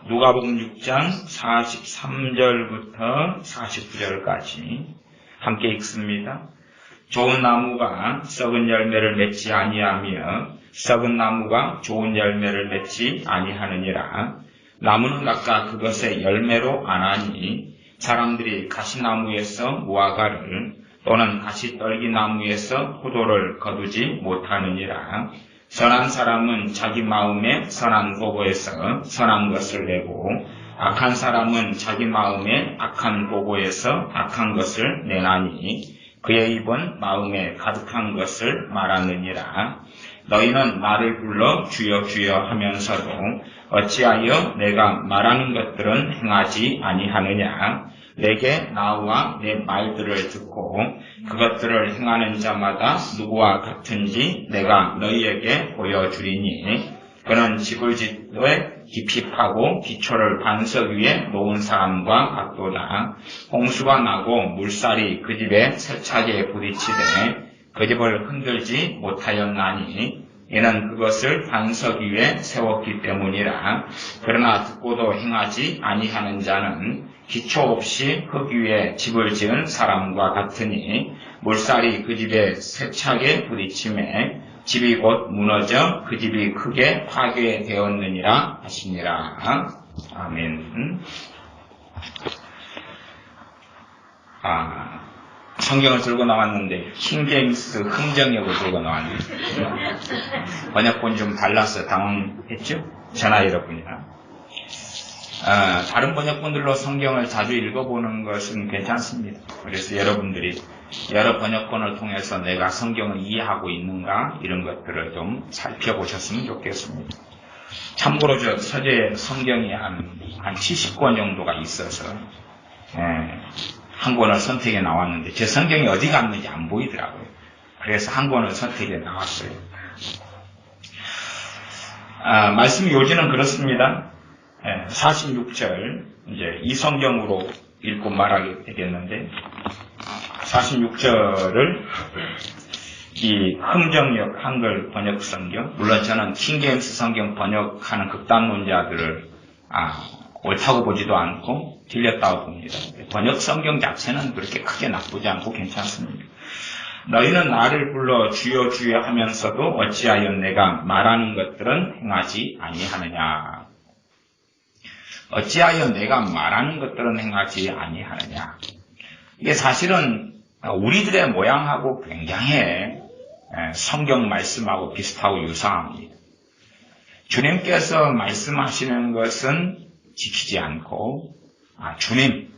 누가복음 6장 43절부터 49절까지 함께 읽습니다. 좋은 나무가 썩은 열매를 맺지 아니하며 썩은 나무가 좋은 열매를 맺지 아니하느니라. 나무는 각각 그것의 열매로 아나니 사람들이 가시나무에서 무화과를 또는 가시떨기나무에서 포도를 거두지 못하느니라. 선한 사람은 자기 마음에 선한 보고에서 선한 것을 내고 악한 사람은 자기 마음에 악한 보고에서 악한 것을 내나니 그의 입은 마음에 가득한 것을 말하느니라. 너희는 나를 불러 주여 주여 하면서도 어찌하여 내가 말하는 것들은 행하지 아니하느냐. 내게 나와 내 말들을 듣고 그것들을 행하는 자마다 누구와 같은지 내가 너희에게 보여주리니 그는 집을 짓되 깊이 파고 기초를 반석 위에 놓은 사람과 같도다. 홍수가 나고 물살이 그 집에 세차게 부딪히되 그 집을 흔들지 못하였나니 이는 그것을 반석 위에 세웠기 때문이라. 그러나 듣고도 행하지 아니하는 자는 기초 없이 흙 위에 집을 지은 사람과 같으니 물살이 그 집에 세차게 부딪힘에 집이 곧 무너져 그 집이 크게 파괴되었느니라 하시니라. 아멘. 성경을 들고 나왔는데 킹제임스 흥정역을 들고 나왔는데 번역본 좀 달라서 당황했죠? 저나 여러분이나. 다른 번역본들로 성경을 자주 읽어보는 것은 괜찮습니다. 그래서 여러분들이 여러 번역본을 통해서 내가 성경을 이해하고 있는가 이런 것들을 좀 살펴보셨으면 좋겠습니다. 참고로 저 서재 성경이 한 70권 정도가 있어서 한 권을 선택해 나왔는데 제 성경이 어디 갔는지 안 보이더라고요. 그래서 한 권을 선택해 나왔어요. 말씀 요지는 그렇습니다. 46절 이제 이 성경으로 읽고 말하게 되겠는데 46절을 이 흥정역 한글 번역 성경, 물론 저는 킹제임스 성경 번역하는 극단론자들을 옳다고 보지도 않고 틀렸다고 봅니다. 번역 성경 자체는 그렇게 크게 나쁘지 않고 괜찮습니다. 너희는 나를 불러 주여 주여 하면서도 어찌하여 내가 말하는 것들은 행하지 아니하느냐. 어찌하여 내가 말하는 것들은 행하지 아니하느냐. 이게 사실은 우리들의 모양하고 굉장히 성경 말씀하고 비슷하고 유사합니다. 주님께서 말씀하시는 것은 지키지 않고 주님,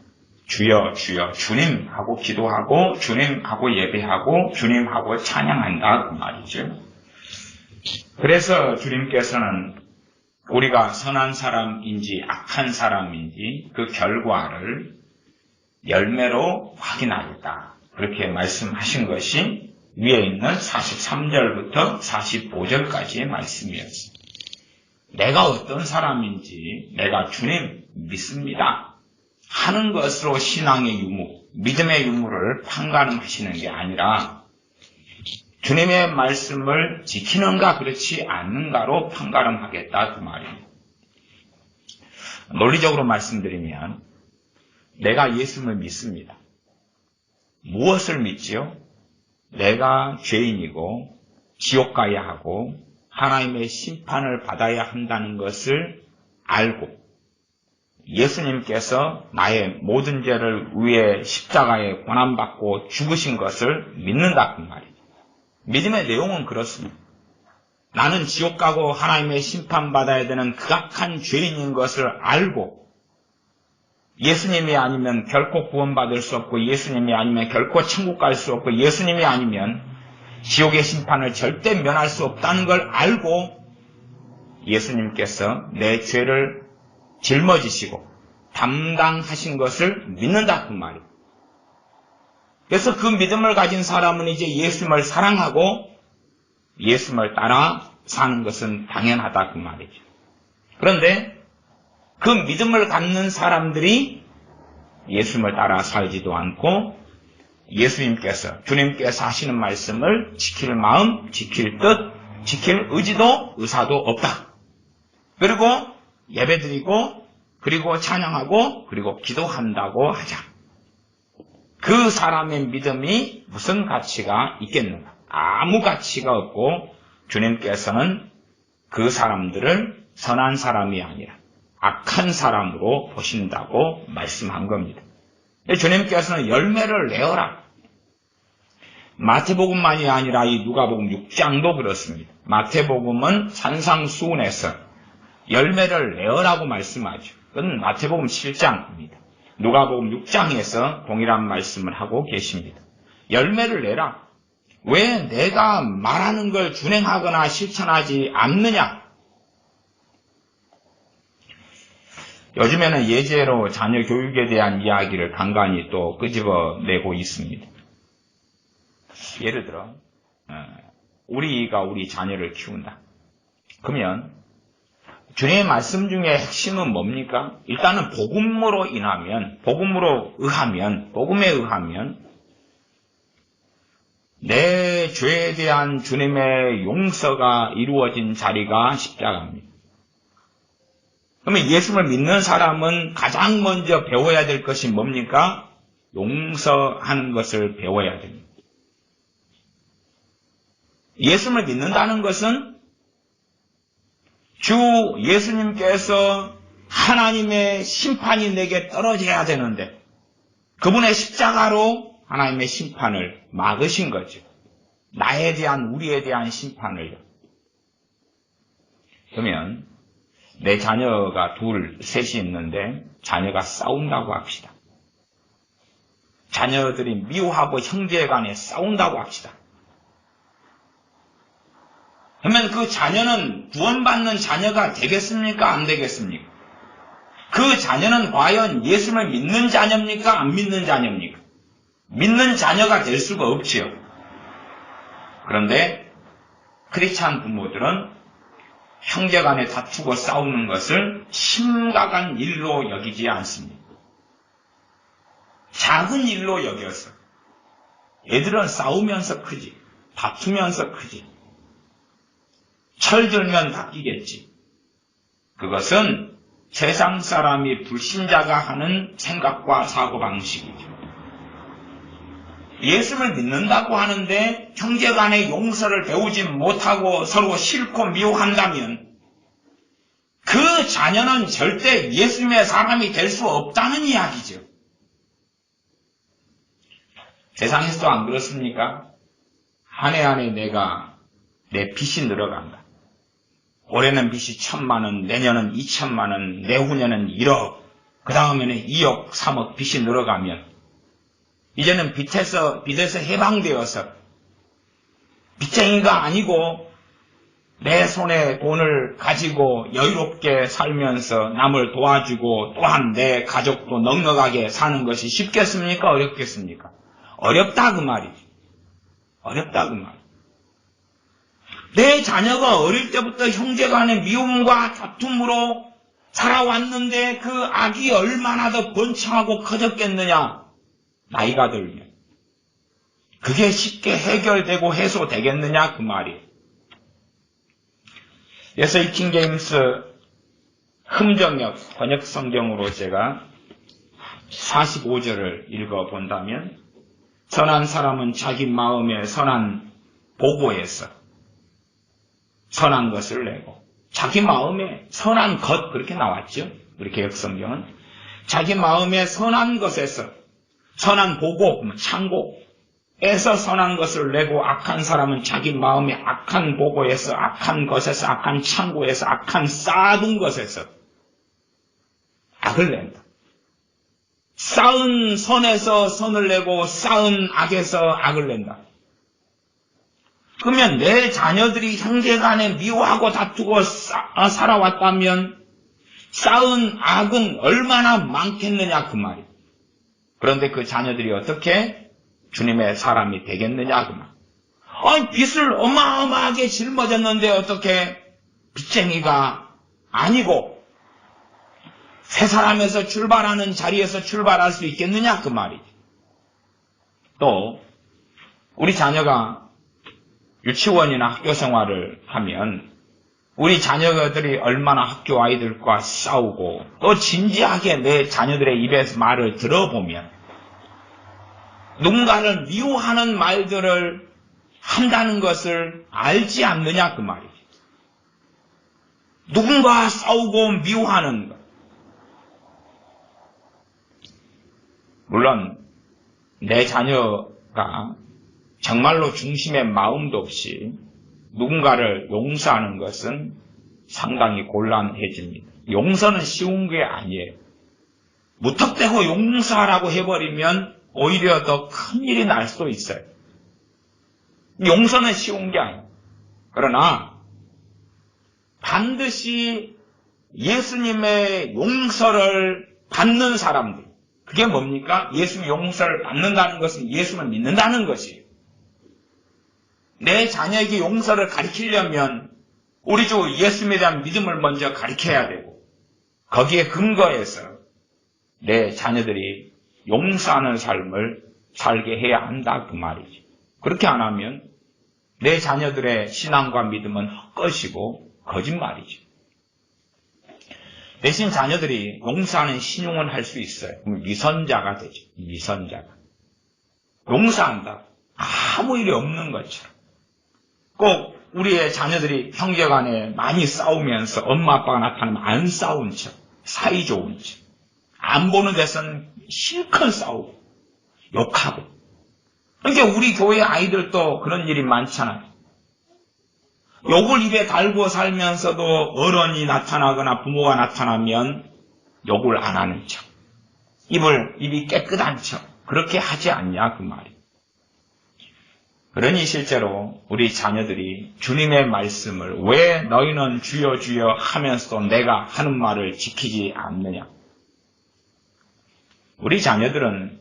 주여 주여 주님하고 기도하고 주님하고 예배하고 주님하고 찬양한다 그 말이죠. 그래서 주님께서는 우리가 선한 사람인지 악한 사람인지 그 결과를 열매로 확인하겠다. 그렇게 말씀하신 것이 위에 있는 43절부터 45절까지의 말씀이었습니다. 내가 어떤 사람인지 내가 주님 믿습니다 하는 것으로 신앙의 유무, 믿음의 유무를 판가름하시는 게 아니라 주님의 말씀을 지키는가 그렇지 않는가로 판가름하겠다 그 말입니다. 논리적으로 말씀드리면 내가 예수님을 믿습니다. 무엇을 믿지요? 내가 죄인이고 지옥 가야 하고 하나님의 심판을 받아야 한다는 것을 알고 예수님께서 나의 모든 죄를 위해 십자가에 고난받고 죽으신 것을 믿는다 그 말이에요. 믿음의 내용은 그렇습니다. 나는 지옥 가고 하나님의 심판받아야 되는 극악한 죄인인 것을 알고 예수님이 아니면 결코 구원받을 수 없고 예수님이 아니면 결코 천국 갈 수 없고 예수님이 아니면 지옥의 심판을 절대 면할 수 없다는 걸 알고 예수님께서 내 죄를 짊어지시고 담당하신 것을 믿는다 그 말이에요. 그래서 그 믿음을 가진 사람은 이제 예수님을 사랑하고 예수님을 따라 사는 것은 당연하다 그 말이죠. 그런데 그 믿음을 갖는 사람들이 예수님을 따라 살지도 않고 예수님께서 주님께서 하시는 말씀을 지킬 마음, 지킬 뜻, 지킬 의지도 의사도 없다. 그리고 예배드리고 그리고 찬양하고 그리고 기도한다고 하자. 그 사람의 믿음이 무슨 가치가 있겠는가? 아무 가치가 없고 주님께서는 그 사람들을 선한 사람이 아니라 악한 사람으로 보신다고 말씀한 겁니다. 주님께서는 열매를 내어라. 마태복음만이 아니라 이 누가복음 6장도 그렇습니다. 마태복음은 산상수훈에서 열매를 내어라고 말씀하죠. 그건 마태복음 7장입니다. 누가복음 6장에서 동일한 말씀을 하고 계십니다. 열매를 내라. 왜 내가 말하는 걸 준행하거나 실천하지 않느냐? 요즘에는 예제로 자녀 교육에 대한 이야기를 간간히 또 끄집어내고 있습니다. 예를 들어 우리가 우리 자녀를 키운다. 그러면 주님의 말씀 중에 핵심은 뭡니까? 일단은 복음에 의하면 내 죄에 대한 주님의 용서가 이루어진 자리가 십자가입니다. 그러면 예수를 믿는 사람은 가장 먼저 배워야 될 것이 뭡니까? 용서하는 것을 배워야 됩니다. 예수를 믿는다는 것은 주 예수님께서 하나님의 심판이 내게 떨어져야 되는데 그분의 십자가로 하나님의 심판을 막으신 거죠. 나에 대한, 우리에 대한 심판을요. 그러면 내 자녀가 둘, 셋이 있는데 자녀가 싸운다고 합시다. 자녀들이 미워하고 형제간에 싸운다고 합시다. 그러면 그 자녀는 구원받는 자녀가 되겠습니까? 안 되겠습니까? 그 자녀는 과연 예수를 믿는 자녀입니까? 안 믿는 자녀입니까? 믿는 자녀가 될 수가 없지요. 그런데 크리스찬 부모들은 형제간에 다투고 싸우는 것을 심각한 일로 여기지 않습니다. 작은 일로 여겨서 애들은 싸우면서 크지, 다투면서 크지, 철들면 바뀌겠지. 그것은 세상 사람이 불신자가 하는 생각과 사고방식이죠. 예수를 믿는다고 하는데 형제간의 용서를 배우지 못하고 서로 싫고 미워한다면 그 자녀는 절대 예수님의 사람이 될 수 없다는 이야기죠. 세상에서도 안 그렇습니까? 한 해 안에 내 빚이 늘어간다. 올해는 빚이 1,000만 원, 내년은 2,000만 원, 내후년은 1억, 그 다음에는 2억, 3억 빚이 늘어가면 이제는 빚에서 해방되어서 빚쟁이가 아니고 내 손에 돈을 가지고 여유롭게 살면서 남을 도와주고 또한 내 가족도 넉넉하게 사는 것이 쉽겠습니까? 어렵겠습니까? 어렵다 그 말이지. 어렵다 그 말. 내 자녀가 어릴 때부터 형제간의 미움과 다툼으로 살아왔는데 그 악이 얼마나 더 번창하고 커졌겠느냐. 나이가 들면. 그게 쉽게 해결되고 해소되겠느냐 그 말이에요. 그래서 이 킹제임스 흠정역 번역 성경으로 제가 45절을 읽어본다면 선한 사람은 자기 마음에 선한 보고에서 선한 것을 내고 자기 마음에 선한 것 그렇게 나왔죠. 우리 개혁성경은 자기 마음에 선한 것에서 선한 보고 창고에서 선한 것을 내고 악한 사람은 자기 마음에 악한 보고에서 악한 것에서 악한 창고에서 악한 쌓은 것에서 악을 낸다. 쌓은 선에서 선을 내고 쌓은 악에서 악을 낸다. 그러면 내 자녀들이 형제간에 미워하고 다투고 살아왔다면 쌓은 악은 얼마나 많겠느냐 그 말이에요. 그런데 그 자녀들이 어떻게 주님의 사람이 되겠느냐 그 말. 아니 빚을 어마어마하게 짊어졌는데 어떻게 빚쟁이가 아니고 새 사람에서 출발하는 자리에서 출발할 수 있겠느냐 그 말이지. 또 우리 자녀가 유치원이나 학교 생활을 하면 우리 자녀들이 얼마나 학교 아이들과 싸우고 또 진지하게 내 자녀들의 입에서 말을 들어보면 누군가를 미워하는 말들을 한다는 것을 알지 않느냐 그 말이죠. 누군가 싸우고 미워하는 것. 물론 내 자녀가 정말로 중심의 마음도 없이 누군가를 용서하는 것은 상당히 곤란해집니다. 용서는 쉬운 게 아니에요. 무턱대고 용서하라고 해버리면 오히려 더 큰일이 날 수도 있어요. 용서는 쉬운 게 아니에요. 그러나 반드시 예수님의 용서를 받는 사람들, 그게 뭡니까? 예수님의 용서를 받는다는 것은 예수를 믿는다는 것이에요. 내 자녀에게 용서를 가르치려면 우리 주 예수님에 대한 믿음을 먼저 가르쳐야 되고 거기에 근거해서 내 자녀들이 용서하는 삶을 살게 해야 한다 그 말이죠. 그렇게 안 하면 내 자녀들의 신앙과 믿음은 헛것이고 거짓말이죠. 대신 자녀들이 용서하는 신용은 할 수 있어요. 그럼 위선자가 되죠. 위선자가. 용서한다. 아무 일이 없는 것처럼. 꼭 우리의 자녀들이 형제간에 많이 싸우면서 엄마 아빠가 나타나면 안 싸운 척, 사이좋은 척, 안 보는 데서는 실컷 싸우고 욕하고. 그러니까 우리 교회 아이들도 그런 일이 많잖아요. 욕을 입에 달고 살면서도 어른이 나타나거나 부모가 나타나면 욕을 안 하는 척, 입이 깨끗한 척 그렇게 하지 않냐 그 말이에요. 그러니 실제로 우리 자녀들이 주님의 말씀을 왜 너희는 주여 주여 하면서도 내가 하는 말을 지키지 않느냐. 우리 자녀들은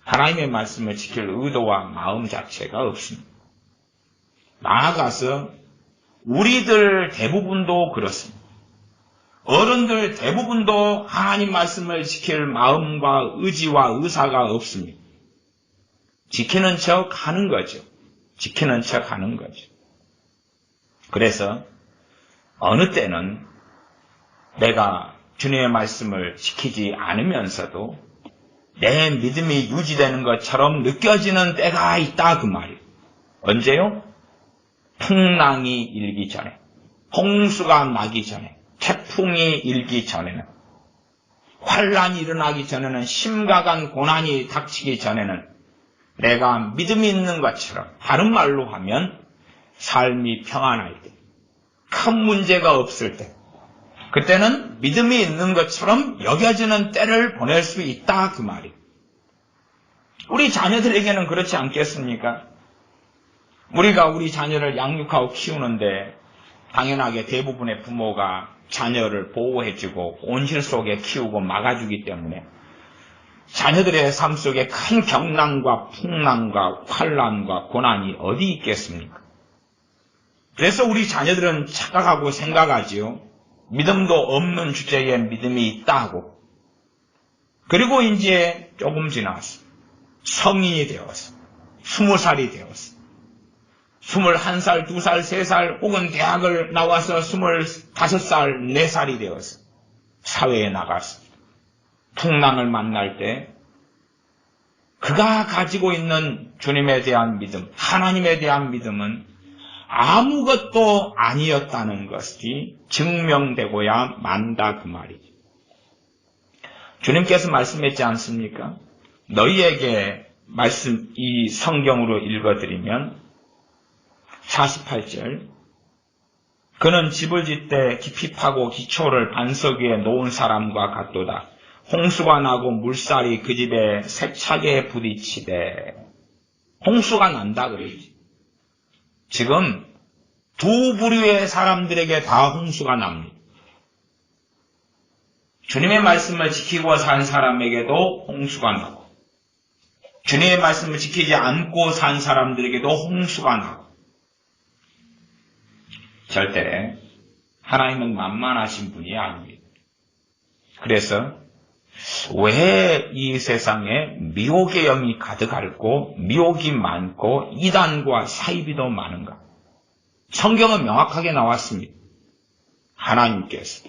하나님의 말씀을 지킬 의도와 마음 자체가 없습니다. 나아가서 우리들 대부분도 그렇습니다. 어른들 대부분도 하나님 말씀을 지킬 마음과 의지와 의사가 없습니다. 지키는 척 하는 거죠. 지키는 척 하는 거죠. 그래서 어느 때는 내가 주님의 말씀을 지키지 않으면서도 내 믿음이 유지되는 것처럼 느껴지는 때가 있다 그 말이에요. 언제요? 풍랑이 일기 전에, 홍수가 나기 전에, 태풍이 일기 전에는, 환란이 일어나기 전에는, 심각한 고난이 닥치기 전에는 내가 믿음이 있는 것처럼, 다른 말로 하면 삶이 평안할 때, 큰 문제가 없을 때, 그때는 믿음이 있는 것처럼 여겨지는 때를 보낼 수 있다 그 말이에요. 우리 자녀들에게는 그렇지 않겠습니까? 우리가 우리 자녀를 양육하고 키우는데 당연하게 대부분의 부모가 자녀를 보호해주고 온실 속에 키우고 막아주기 때문에 자녀들의 삶 속에 큰 경난과 풍랑과 환란과 고난이 어디 있겠습니까? 그래서 우리 자녀들은 착각하고 생각하지요. 믿음도 없는 주제에 믿음이 있다고. 그리고 이제 조금 지나서 성인이 되어서 20살이 되어서 21살, 2살, 3살 혹은 대학을 나와서 25살, 4살이 되어서 사회에 나가서 풍랑을 만날 때 그가 가지고 있는 주님에 대한 믿음, 하나님에 대한 믿음은 아무것도 아니었다는 것이 증명되고야 만다 그 말이죠. 주님께서 말씀했지 않습니까? 너희에게 이 성경으로 읽어드리면 48절 그는 집을 짓되 깊이 파고 기초를 반석 위에 놓은 사람과 같도다. 홍수가 나고 물살이 그 집에 세차게 부딪히되. 홍수가 난다 그러지. 지금 두 부류의 사람들에게 다 홍수가 납니다. 주님의 말씀을 지키고 산 사람에게도 홍수가 나고 주님의 말씀을 지키지 않고 산 사람들에게도 홍수가 나고. 절대 하나님은 만만하신 분이 아닙니다. 그래서 왜 이 세상에 미혹의 영이 가득하고 미혹이 많고 이단과 사이비도 많은가? 성경은 명확하게 나왔습니다. 하나님께서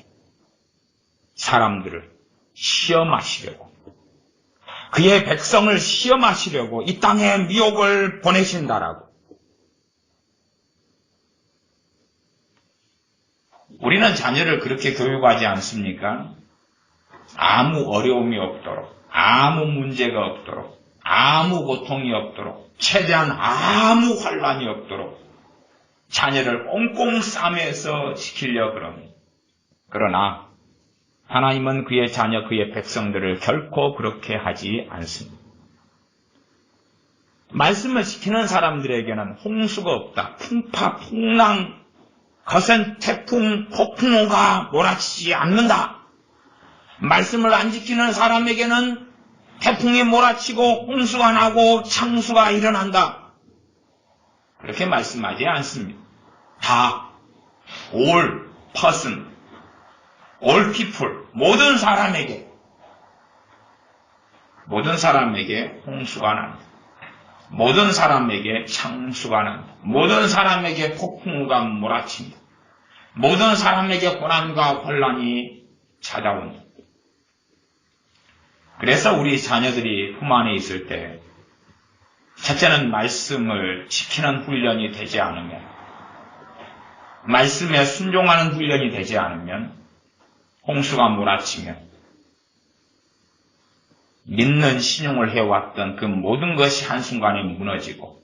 사람들을 시험하시려고, 그의 백성을 시험하시려고 이 땅에 미혹을 보내신다라고. 우리는 자녀를 그렇게 교육하지 않습니까? 아무 어려움이 없도록, 아무 문제가 없도록, 아무 고통이 없도록, 최대한 아무 환란이 없도록 자녀를 꽁꽁 싸매서 지키려 그럽니다. 그러나 하나님은 그의 자녀, 그의 백성들을 결코 그렇게 하지 않습니다. 말씀을 지키는 사람들에게는 홍수가 없다. 풍파, 풍랑, 거센 태풍, 폭풍우가 몰아치지 않는다. 말씀을 안 지키는 사람에게는 태풍이 몰아치고 홍수가 나고 창수가 일어난다. 그렇게 말씀하지 않습니다. 다 all person, all people, 모든 사람에게 홍수가 난다. 모든 사람에게 창수가 난다. 모든 사람에게 폭풍우가 몰아친다. 모든 사람에게 고난과 혼란이 찾아온다. 그래서 우리 자녀들이 품 안에 있을 때 첫째는 말씀을 지키는 훈련이 되지 않으면, 말씀에 순종하는 훈련이 되지 않으면 홍수가 몰아치면 믿는 신용을 해왔던 그 모든 것이 한순간에 무너지고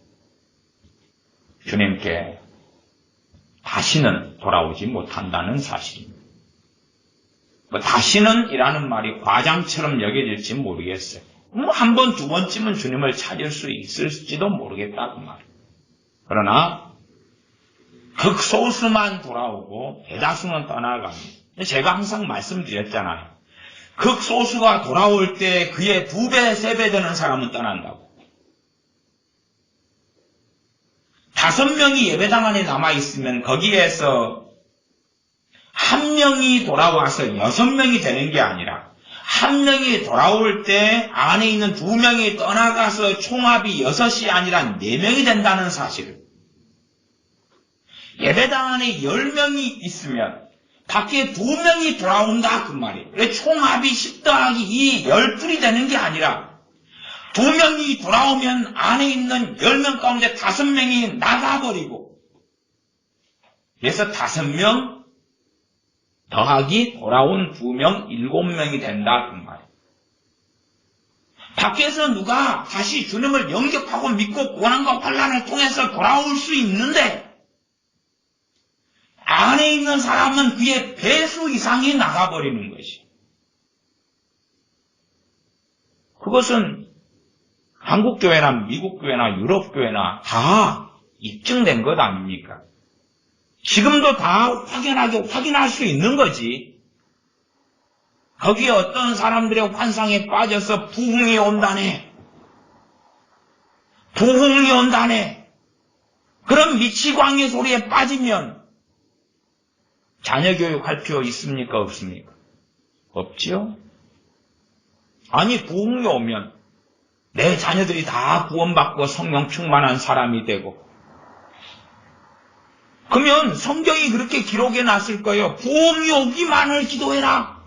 주님께 다시는 돌아오지 못한다는 사실입니다. 다시는 이라는 말이 과장처럼 여겨질지 모르겠어요. 한 번, 두 번쯤은 주님을 찾을 수 있을지도 모르겠다 그 말. 그러나 극소수만 돌아오고 대다수는 떠나갑니다. 제가 항상 말씀드렸잖아요. 극소수가 돌아올 때 그의 2배, 3배 되는 사람은 떠난다고. 5명이 예배당 안에 남아있으면 거기에서 1명이 돌아와서 6명이 되는 게 아니라 1명이 돌아올 때 안에 있는 2명이 떠나가서 총합이 6이 아니라 4명이 된다는 사실을. 예배당 안에 10명이 있으면 밖에 2명이 돌아온다 그 말이에요. 그래서 총합이 10 더하기 2, 12이 되는 게 아니라 2명이 돌아오면 안에 있는 10명 가운데 5명이 나가버리고, 그래서 5명 더하기 돌아온 2명, 7명이 된다 그 말이에요. 밖에서 누가 다시 주님을 영접하고 믿고 고난과 환난을 통해서 돌아올 수 있는데 안에 있는 사람은 그의 배수 이상이 나가버리는 것이. 그것은 한국교회나 미국교회나 유럽교회나 다 입증된 것 아닙니까? 지금도 다 확인할 수 있는 거지. 거기에 어떤 사람들의 환상에 빠져서 부흥이 온다네. 부흥이 온다네. 그런 미치광이 소리에 빠지면 자녀 교육할 필요 있습니까? 없습니까? 없지요? 아니, 부흥이 오면 내 자녀들이 다 구원받고 성령 충만한 사람이 되고, 그러면 성경이 그렇게 기록해 놨을 거예요. 부흥이 오기만을 기도해라.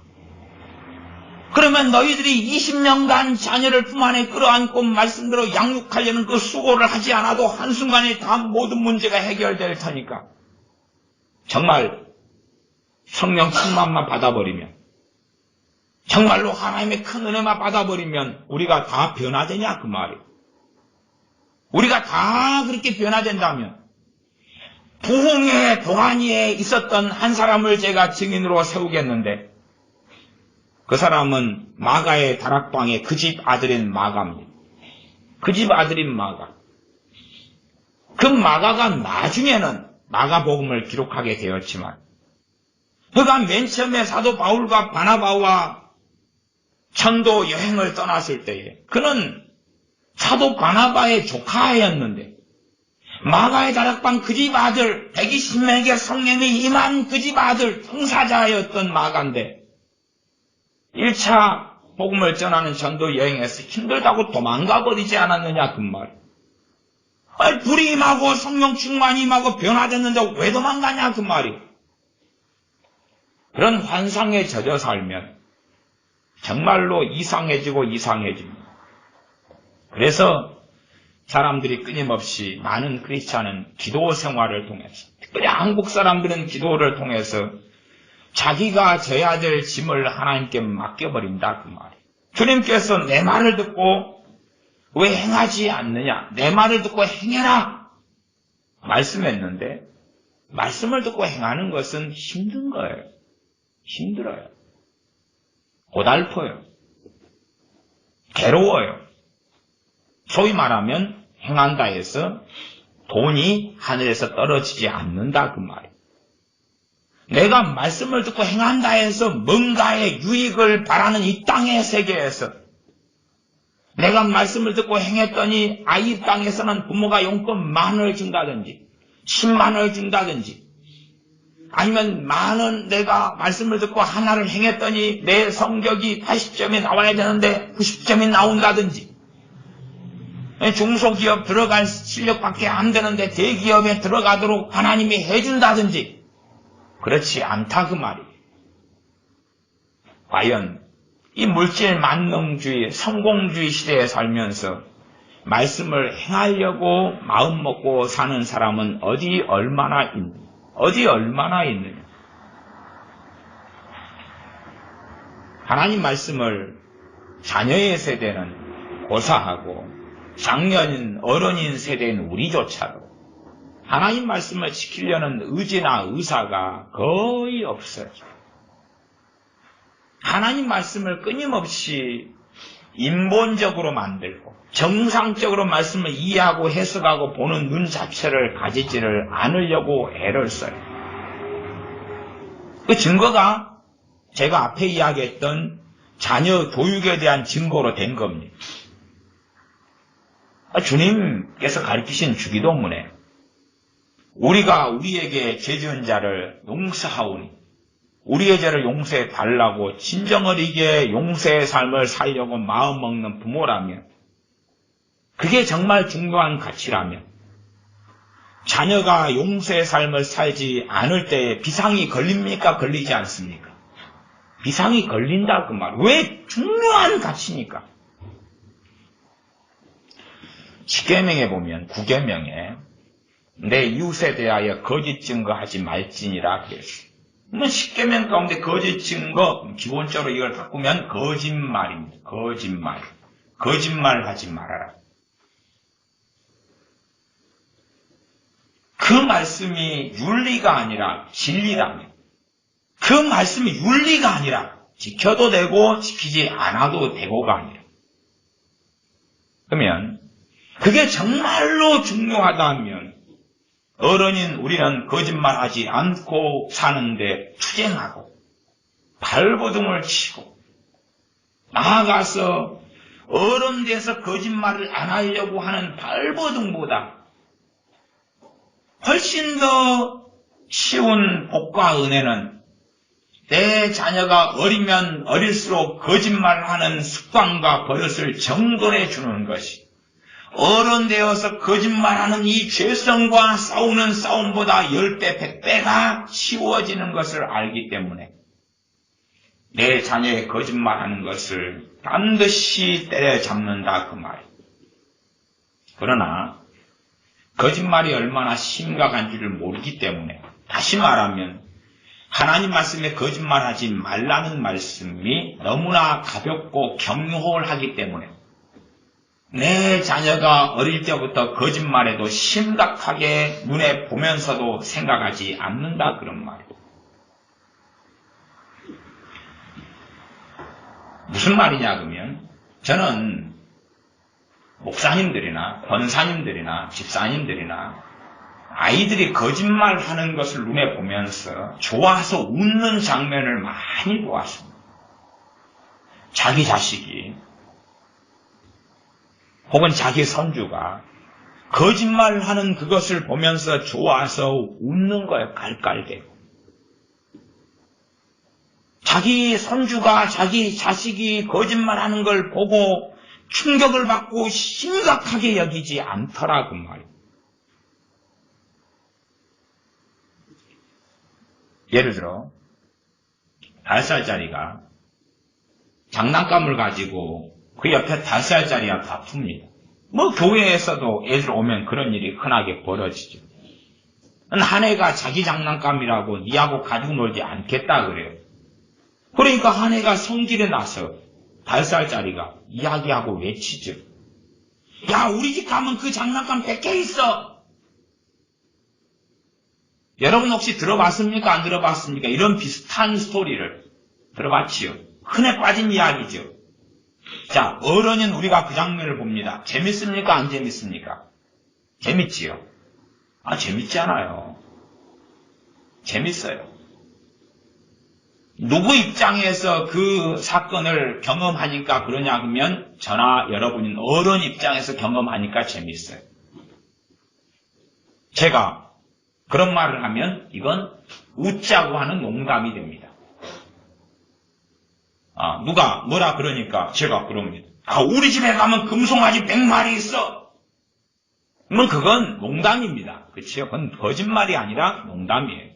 그러면 너희들이 20년간 자녀를 품 안에 끌어안고 말씀대로 양육하려는 그 수고를 하지 않아도 한순간에 다 모든 문제가 해결될 테니까. 정말 성령 충만만 받아버리면, 정말로 하나님의 큰 은혜만 받아버리면 우리가 다 변화되냐 그 말이에요. 우리가 다 그렇게 변화된다면, 부흥의 동안에 있었던 한 사람을 제가 증인으로 세우겠는데, 그 사람은 마가의 다락방의 그 집 아들인 마가입니다. 그 집 아들인 마가. 그 마가가 나중에는 마가복음을 기록하게 되었지만, 그가 맨 처음에 사도 바울과 바나바와 전도 여행을 떠났을 때에 그는 사도 바나바의 조카였는데, 마가의 다락방 그 집 아들, 120명에게 성령이 임한 그 집 아들, 통사자였던 마가인데 1차 복음을 전하는 전도 여행에서 힘들다고 도망가 버리지 않았느냐 그 말. 불이 임하고 성령 충만이 임하고 변화됐는데 왜 도망가냐 그 말이. 그런 환상에 젖어 살면 정말로 이상해지고 이상해집니다. 그래서 사람들이 끊임없이 많은 크리스찬은 기도 생활을 통해서, 특별히 한국 사람들은 기도를 통해서 자기가 져야 될 짐을 하나님께 맡겨버린다 그 말이에요. 주님께서 내 말을 듣고 왜 행하지 않느냐? 내 말을 듣고 행해라 말씀했는데 말씀을 듣고 행하는 것은 힘든 거예요. 힘들어요. 고달퍼요. 괴로워요. 소위 말하면 행한다 해서 돈이 하늘에서 떨어지지 않는다 그 말이에요. 내가 말씀을 듣고 행한다 해서 뭔가의 유익을 바라는 이 땅의 세계에서 내가 말씀을 듣고 행했더니 이 땅에서는 부모가 용돈 10,000원을 준다든지 100,000원을 준다든지 아니면 10,000원 내가 말씀을 듣고 하나를 행했더니 내 성적이 80점이 나와야 되는데 90점이 나온다든지 중소기업 들어갈 실력밖에 안 되는데 대기업에 들어가도록 하나님이 해준다든지 그렇지 않다 그 말이에요. 과연 이 물질 만능주의, 성공주의 시대에 살면서 말씀을 행하려고 마음 먹고 사는 사람은 어디 얼마나 있느냐. 하나님 말씀을 자녀의 세대는 고사하고 장년인 어른인 세대인 우리조차도 하나님 말씀을 지키려는 의지나 의사가 거의 없어요. 하나님 말씀을 끊임없이 인본적으로 만들고 정상적으로 말씀을 이해하고 해석하고 보는 눈 자체를 가지지를 않으려고 애를 써요. 그 증거가 제가 앞에 이야기했던 자녀 교육에 대한 증거로 된 겁니다. 주님께서 가르치신 주기도문에 우리가 우리에게 죄 지은 자를 용서하오니 우리의 죄를 용서해 달라고 진정어리게 용서의 삶을 살려고 마음먹는 부모라면 그게 정말 중요한 가치라면 자녀가 용서의 삶을 살지 않을 때에 비상이 걸립니까? 걸리지 않습니까? 비상이 걸린다 그 말. 왜? 중요한 가치니까. 10계명에 보면 9계명에 내 이웃에 대하여 거짓 증거하지 말지니라 그랬어요. 10계명 가운데 거짓 증거, 기본적으로 이걸 바꾸면 거짓말입니다. 거짓말. 거짓말하지 말아라. 그 말씀이 윤리가 아니라 진리라면, 그 말씀이 윤리가 아니라 지켜도 되고 지키지 않아도 되고가 아니라, 그러면 그게 정말로 중요하다면 어른인 우리는 거짓말하지 않고 사는데 투쟁하고 발버둥을 치고 나아가서 어른 돼서 거짓말을 안 하려고 하는 발버둥보다 훨씬 더 쉬운 복과 은혜는 내 자녀가 어리면 어릴수록 거짓말하는 습관과 버릇을 정돈해 주는 것이 어른 되어서 거짓말하는 이 죄성과 싸우는 싸움보다 10배, 100배가 쉬워지는 것을 알기 때문에 내 자녀의 거짓말하는 것을 반드시 때려잡는다 그 말이에요. 그러나 거짓말이 얼마나 심각한지를 모르기 때문에 다시 말하면 하나님 말씀에 거짓말하지 말라는 말씀이 너무나 가볍고 경홀하기 때문에 내 자녀가 어릴 때부터 거짓말에도 심각하게 눈에 보면서도 생각하지 않는다 그런 말이에요. 무슨 말이냐 그러면 저는 목사님들이나 권사님들이나 집사님들이나 아이들이 거짓말하는 것을 눈에 보면서 좋아서 웃는 장면을 많이 보았습니다. 자기 자식이 혹은 자기 손주가 거짓말하는 그것을 보면서 좋아서 웃는 거예요. 깔깔대고. 자기 손주가 자기 자식이 거짓말하는 걸 보고 충격을 받고 심각하게 여기지 않더라고 말이에요. 예를 들어 5살짜리가 장난감을 가지고 그 옆에 5살짜리와 다툽니다. 뭐 교회에서도 애들 오면 그런 일이 흔하게 벌어지죠. 한 애가 자기 장난감이라고 니하고 가지고 놀지 않겠다 그래요. 그러니까 한 애가 성질에 나서 5살짜리가 이야기하고 외치죠. 야, 우리 집 가면 그 장난감 100개 있어. 여러분 혹시 들어봤습니까? 안 들어봤습니까? 이런 비슷한 스토리를 들어봤지요. 흔해 빠진 이야기죠. 자, 어른인 우리가 그 장면을 봅니다. 재밌습니까? 안 재밌습니까? 재밌지요. 아, 재밌지 않아요. 재밌어요. 누구 입장에서 그 사건을 경험하니까 그러냐 그러면 저나 여러분인 어른 입장에서 경험하니까 재밌어요. 제가 그런 말을 하면 이건 웃자고 하는 농담이 됩니다. 누가 뭐라 그러니까 제가 그럽니다. 우리 집에 가면 금송아지 100마리 있어. 그러면 그건 농담입니다. 그렇죠? 그건 거짓말이 아니라 농담이에요.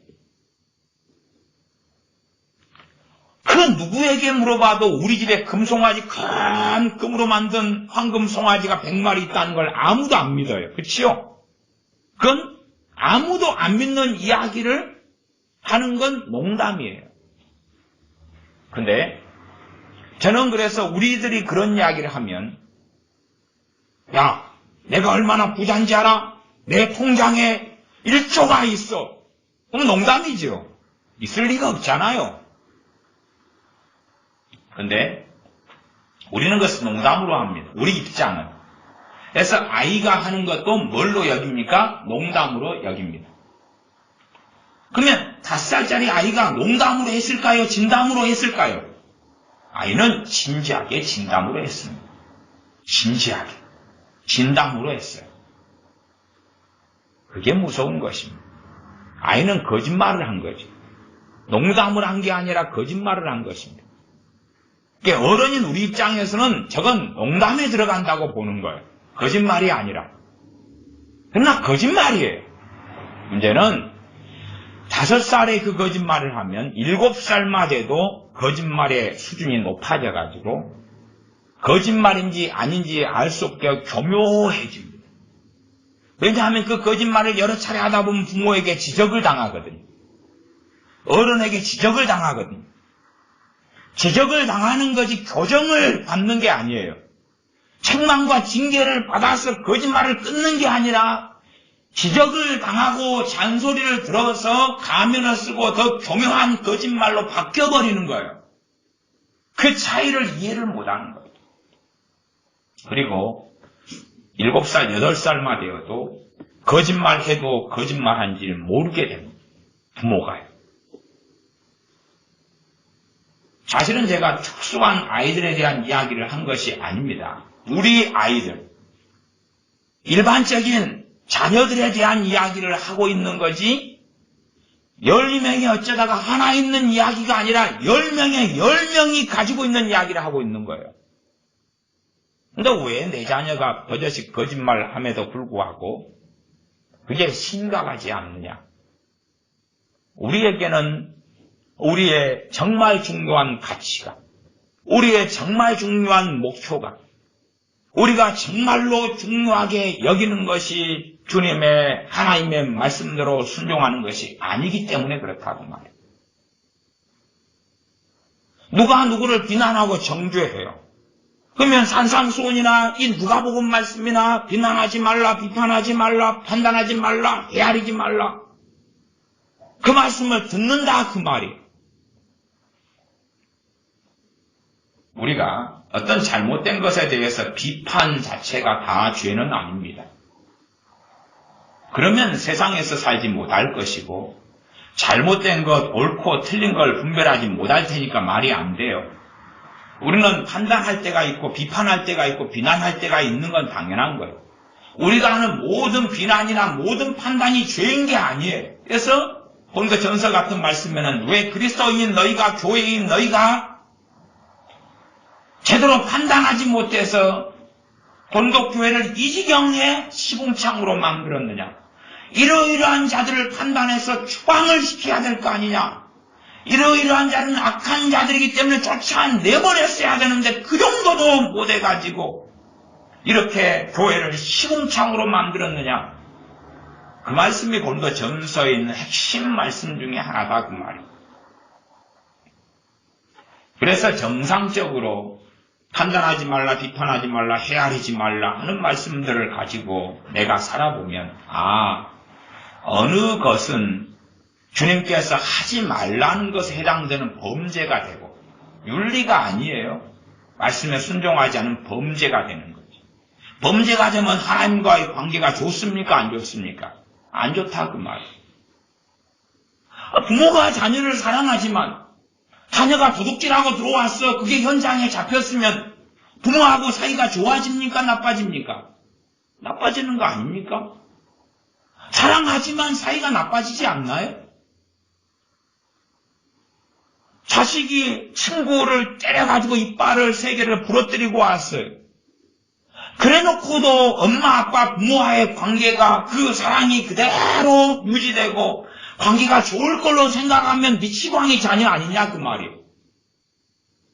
그 누구에게 물어봐도 우리 집에 금송아지 큰 금으로 만든 황금 송아지가 100마리 있다는 걸 아무도 안 믿어요. 그렇죠? 그건 아무도 안 믿는 이야기를 하는 건 농담이에요. 근데 저는 그래서 우리들이 그런 이야기를 하면 야, 내가 얼마나 부자인지 알아? 내 통장에 1조가 있어. 그럼 농담이죠. 있을 리가 없잖아요. 근데 우리는 그것을 농담으로 합니다. 우리 입장은. 그래서 아이가 하는 것도 뭘로 여깁니까? 농담으로 여깁니다. 그러면 5살짜리 아이가 농담으로 했을까요? 진담으로 했을까요? 아이는 진지하게 진담으로 했습니다. 진지하게. 진담으로 했어요. 그게 무서운 것입니다. 아이는 거짓말을 한 거죠. 농담을 한 게 아니라 거짓말을 한 것입니다. 그러니까 어른인 우리 입장에서는 저건 농담에 들어간다고 보는 거예요. 거짓말이 아니라. 그러나 거짓말이에요. 문제는 5살에 그 거짓말을 하면 7살만 돼도 거짓말의 수준이 높아져가지고 거짓말인지 아닌지 알 수 없게 교묘해집니다. 왜냐하면 그 거짓말을 여러 차례 하다 보면 부모에게 지적을 당하거든요. 어른에게 지적을 당하거든요. 지적을 당하는 것이 교정을 받는 게 아니에요. 책망과 징계를 받아서 거짓말을 끊는 게 아니라 지적을 당하고 잔소리를 들어서 가면을 쓰고 더 교묘한 거짓말로 바뀌어버리는 거예요. 그 차이를 이해를 못하는 거예요. 그리고 7살, 8살만 되어도 거짓말해도 거짓말한지를 모르게 됩니다. 부모가요. 사실은 제가 특수한 아이들에 대한 이야기를 한 것이 아닙니다. 우리 아이들, 일반적인 자녀들에 대한 이야기를 하고 있는 거지 10명이 어쩌다가 하나 있는 이야기가 아니라 10명이 가지고 있는 이야기를 하고 있는 거예요. 근데 왜 내 자녀가 버젓이 거짓말을 함에도 불구하고 그게 심각하지 않느냐? 우리에게는 우리의 정말 중요한 가치가, 우리의 정말 중요한 목표가, 우리가 정말로 중요하게 여기는 것이 주님의 하나님의 말씀대로 순종하는 것이 아니기 때문에 그렇다고 말해요. 누가 누구를 비난하고 정죄해요. 그러면 산상수훈이나 이 누가복음 말씀이나 비난하지 말라, 비판하지 말라, 판단하지 말라, 헤아리지 말라. 그 말씀을 듣는다 그 말이에요. 우리가 어떤 잘못된 것에 대해서 비판 자체가 다 죄는 아닙니다. 그러면 세상에서 살지 못할 것이고 잘못된 것, 옳고 틀린 걸 분별하지 못할 테니까 말이 안 돼요. 우리는 판단할 때가 있고 비판할 때가 있고 비난할 때가 있는 건 당연한 거예요. 우리가 하는 모든 비난이나 모든 판단이 죄인 게 아니에요. 그래서 본거 전서 같은 말씀에는 왜 그리스도인인 너희가, 교회인 너희가 제대로 판단하지 못해서 본독교회를 이 지경에 시궁창으로 만들었느냐. 이러이러한 자들을 판단해서 추방을 시켜야 될 거 아니냐. 이러이러한 자는 악한 자들이기 때문에 쫓아내버렸어야 되는데 그 정도도 못해가지고 이렇게 교회를 시궁창으로 만들었느냐. 그 말씀이 고린도전서에 있는 핵심 말씀 중에 하나다 그 말이에요. 그래서 정상적으로 판단하지 말라, 비판하지 말라, 헤아리지 말라 하는 말씀들을 가지고 내가 살아보면 어느 것은 주님께서 하지 말라는 것에 해당되는 범죄가 되고 윤리가 아니에요. 말씀에 순종하지 않은 범죄가 되는 거죠. 범죄가 되면 하나님과의 관계가 좋습니까? 안 좋습니까? 안 좋다 그 말이에요. 부모가 자녀를 사랑하지만 자녀가 도둑질하고 들어왔어. 그게 현장에 잡혔으면 부모하고 사이가 좋아집니까? 나빠집니까? 나빠지는 거 아닙니까? 사랑하지만 사이가 나빠지지 않나요? 자식이 친구를 때려가지고 이빨을 3개를 부러뜨리고 왔어요. 그래놓고도 엄마, 아빠, 부모와의 관계가 그 사랑이 그대로 유지되고 관계가 좋을 걸로 생각하면 미치광이 자녀 아니냐 그 말이에요.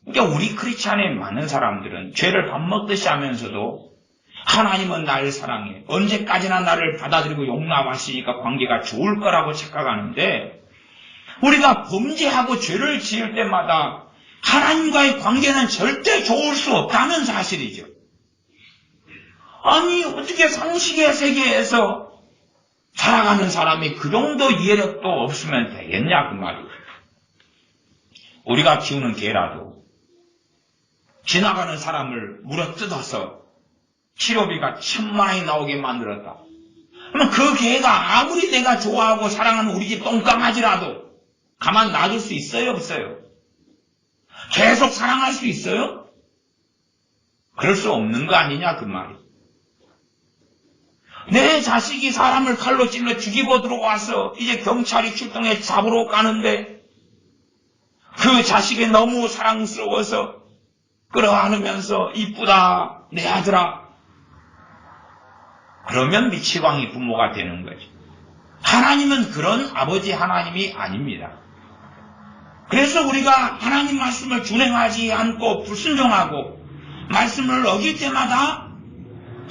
그러니까 우리 크리스찬의 많은 사람들은 죄를 밥 먹듯이 하면서도 하나님은 나를 사랑해. 언제까지나 나를 받아들이고 용납하시니까 관계가 좋을 거라고 착각하는데 우리가 범죄하고 죄를 지을 때마다 하나님과의 관계는 절대 좋을 수 없다는 사실이죠. 아니 어떻게 상식의 세계에서 살아가는 사람이 그 정도 이해력도 없으면 되겠냐 그 말이에요. 우리가 키우는 개라도 지나가는 사람을 물어뜯어서 치료비가 1000만 원이 나오게 만들었다. 그러면 그 개가 아무리 내가 좋아하고 사랑하는 우리 집 똥강아지라도 가만 놔둘 수 있어요? 없어요? 계속 사랑할 수 있어요? 그럴 수 없는 거 아니냐 그 말이에요. 내 자식이 사람을 칼로 찔러 죽이고 들어와서 이제 경찰이 출동해 잡으러 가는데 그 자식이 너무 사랑스러워서 끌어안으면서 이쁘다 내 아들아. 그러면 미치광이 부모가 되는 거죠. 하나님은 그런 아버지 하나님이 아닙니다. 그래서 우리가 하나님 말씀을 준행하지 않고 불순종하고 말씀을 어길 때마다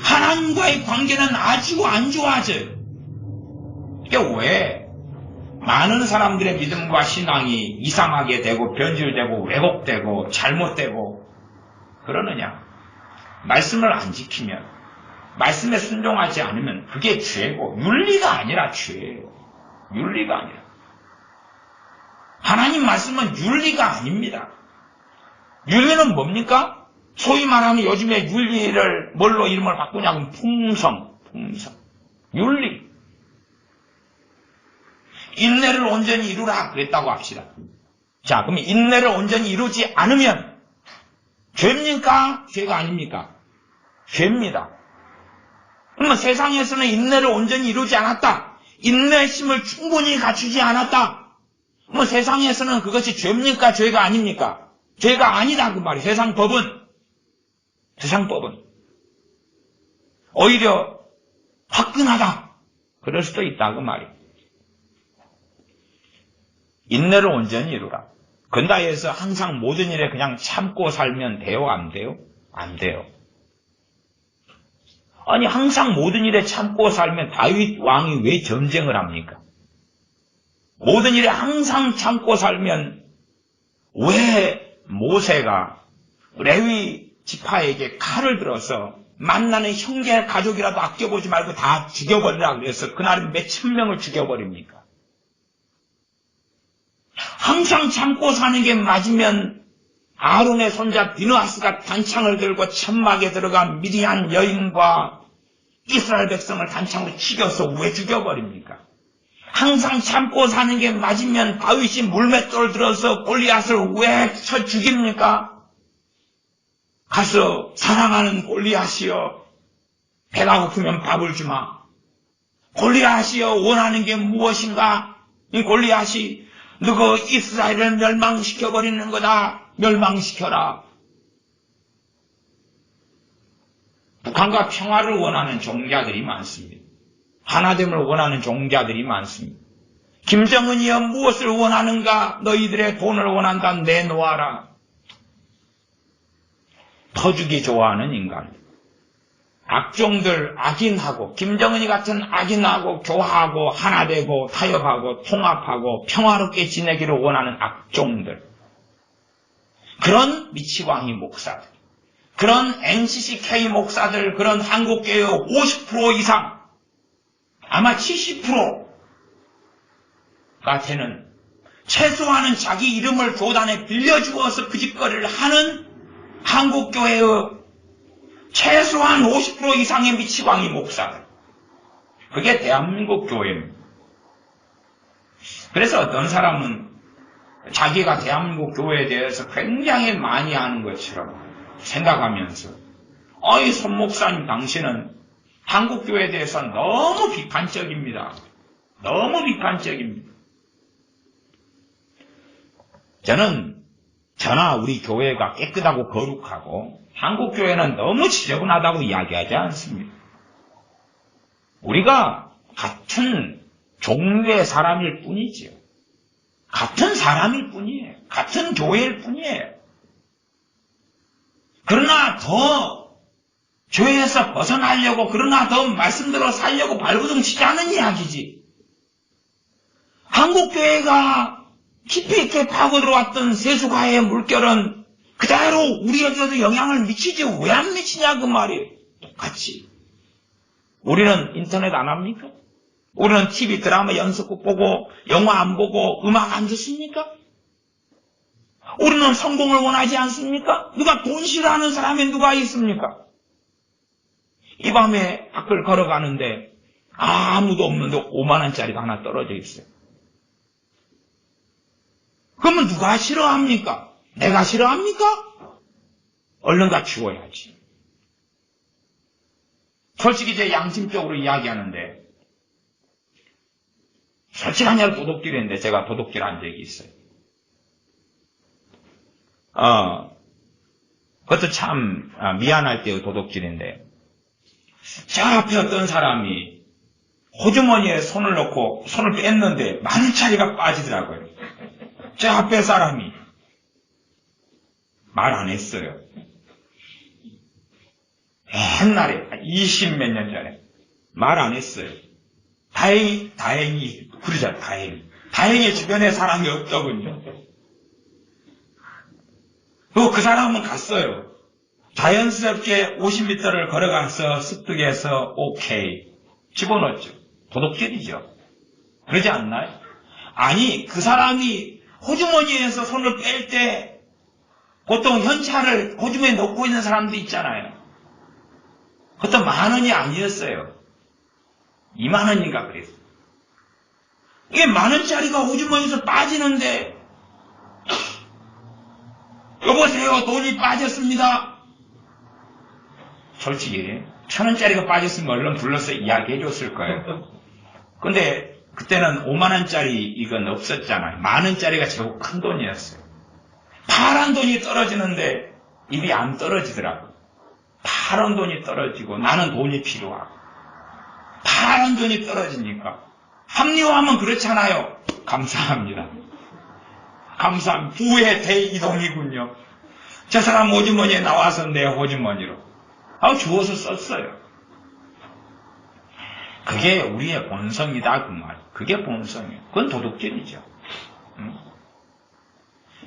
하나님과의 관계는 아주 안 좋아져요. 그러니까 왜 많은 사람들의 믿음과 신앙이 이상하게 되고 변질되고 왜곡되고 잘못되고 그러느냐? 말씀을 안 지키면, 말씀에 순종하지 않으면 그게 죄고 윤리가 아니라 죄예요. 윤리가 아니라. 하나님 말씀은 윤리가 아닙니다. 윤리는 뭡니까? 소위 말하면 요즘에 윤리를 뭘로 이름을 바꾸냐면 풍성. 윤리. 인내를 온전히 이루라 그랬다고 합시다. 자, 그럼 인내를 온전히 이루지 않으면 죄입니까? 죄가 아닙니까? 죄입니다. 그러면 세상에서는 인내를 온전히 이루지 않았다. 인내심을 충분히 갖추지 않았다. 그럼 세상에서는 그것이 죄입니까? 죄가 아닙니까? 죄가 아니다 그 말이에요. 세상 법은 오히려 화끈하다. 그럴 수도 있다 그 말이에요. 인내를 온전히 이루라. 근다에서 항상 모든 일에 그냥 참고 살면 돼요? 안 돼요? 안 돼요. 아니 항상 모든 일에 참고 살면 다윗 왕이 왜 전쟁을 합니까? 모든 일에 항상 참고 살면 왜 모세가 레위 지파에게 칼을 들어서 만나는 형제 가족이라도 아껴보지 말고 다 죽여버리라 그래서 그날은 몇천 명을 죽여버립니까? 항상 참고 사는 게 맞으면 아론의 손자 비느하스가 단창을 들고 천막에 들어가 미디안 여인과 이스라엘 백성을 단창으로 치겨서 왜 죽여버립니까? 항상 참고 사는 게 맞으면 다윗이 물맷돌 들어서 골리앗을 왜 쳐 죽입니까? 가서 사랑하는 골리앗이여 배가 고프면 밥을 주마. 골리앗이여 원하는 게 무엇인가? 이 골리앗이 너가 이스라엘을 멸망시켜버리는 거다. 멸망시켜라. 북한과 평화를 원하는 종자들이 많습니다. 하나됨을 원하는 종자들이 많습니다. 김정은이여 무엇을 원하는가? 너희들의 돈을 원한다. 내놓아라. 터주기 좋아하는 인간. 악종들, 악인하고 김정은이 같은 악인하고 교화하고 하나 되고 타협하고 통합하고 평화롭게 지내기를 원하는 악종들. 그런 미치광이 목사들. 그런 NCCK 목사들, 그런 한국교회 50% 이상, 아마 70%가 되는, 최소한은 자기 이름을 교단에 빌려주어서 그 짓거리를 하는 한국교회의 최소한 50% 이상의 미치광이 목사들. 그게 대한민국 교회입니다. 그래서 어떤 사람은 자기가 대한민국 교회에 대해서 굉장히 많이 아는 것처럼 생각하면서 어이 손 목사님 당신은 한국교회에 대해서 너무 비판적입니다. 너무 비판적입니다. 저나 우리 교회가 깨끗하고 거룩하고 한국교회는 너무 지저분하다고 이야기하지 않습니다. 우리가 같은 종류의 사람일 뿐이지요. 같은 사람일 뿐이에요. 같은 교회일 뿐이에요. 그러나 더 교회에서 벗어나려고, 그러나 더 말씀대로 살려고 발버둥 치지 않은 이야기지. 한국교회가 깊이 있게 파고 들어왔던 세수가의 물결은 그대로 우리에게도 영향을 미치지 왜 안 미치냐 그 말이에요. 똑같이. 우리는 인터넷 안 합니까? 우리는 TV 드라마 연속극 보고 영화 안 보고 음악 안 듣습니까? 우리는 성공을 원하지 않습니까? 누가 돈 싫어하는 사람이 누가 있습니까? 이 밤에 밖을 걸어가는데 아무도 없는데 5만 원짜리가 하나 떨어져 있어요. 그러면 누가 싫어합니까? 내가 싫어합니까? 얼른 다 치워야지. 솔직히 제 양심적으로 이야기하는데 솔직하냐 도둑질인데 제가 도둑질 한 적이 있어요. 그것도 참 미안할 때의 도둑질인데 저 앞에 어떤 사람이 호주머니에 손을 넣고 손을 뺐는데 10,000원짜리가 빠지더라고요. 저 앞에 사람이 말 안 했어요. 옛날에 20 몇 년 전에 말 안 했어요. 다행히 그러자 다행히 주변에 사람이 없더군요. 그리고 그 사람은 갔어요. 자연스럽게 50m를 걸어가서 습득해서 오케이 집어넣었죠. 도둑질이죠. 그러지 않나요? 아니 그 사람이 호주머니에서 손을 뺄 때 보통 현찰을 호주머니에 넣고 있는 사람도 있잖아요. 그것도 10,000원이 아니었어요. 20,000원인가 그랬어요. 이게 10,000원짜리가 호주머니에서 빠지는데 여보세요 돈이 빠졌습니다. 솔직히 1,000원짜리가 빠졌으면 얼른 불러서 이야기해 줬을 거예요. 근데 그때는 50,000원짜리 이건 없었잖아요. 10,000원짜리가 제법 큰 돈이었어요. 파란 돈이 떨어지는데 입이 안 떨어지더라고요. 파란 돈이 떨어지고 나는 돈이 필요하고 파란 돈이 떨어지니까 합리화하면 그렇잖아요. 감사합니다. 감사합니다. 부의 대이동이군요. 저 사람 호주머니에 나와서 내 호주머니로 주워서 썼어요. 그게 우리의 본성이다 그 말. 그게 본성이에요. 그건 도둑질이죠.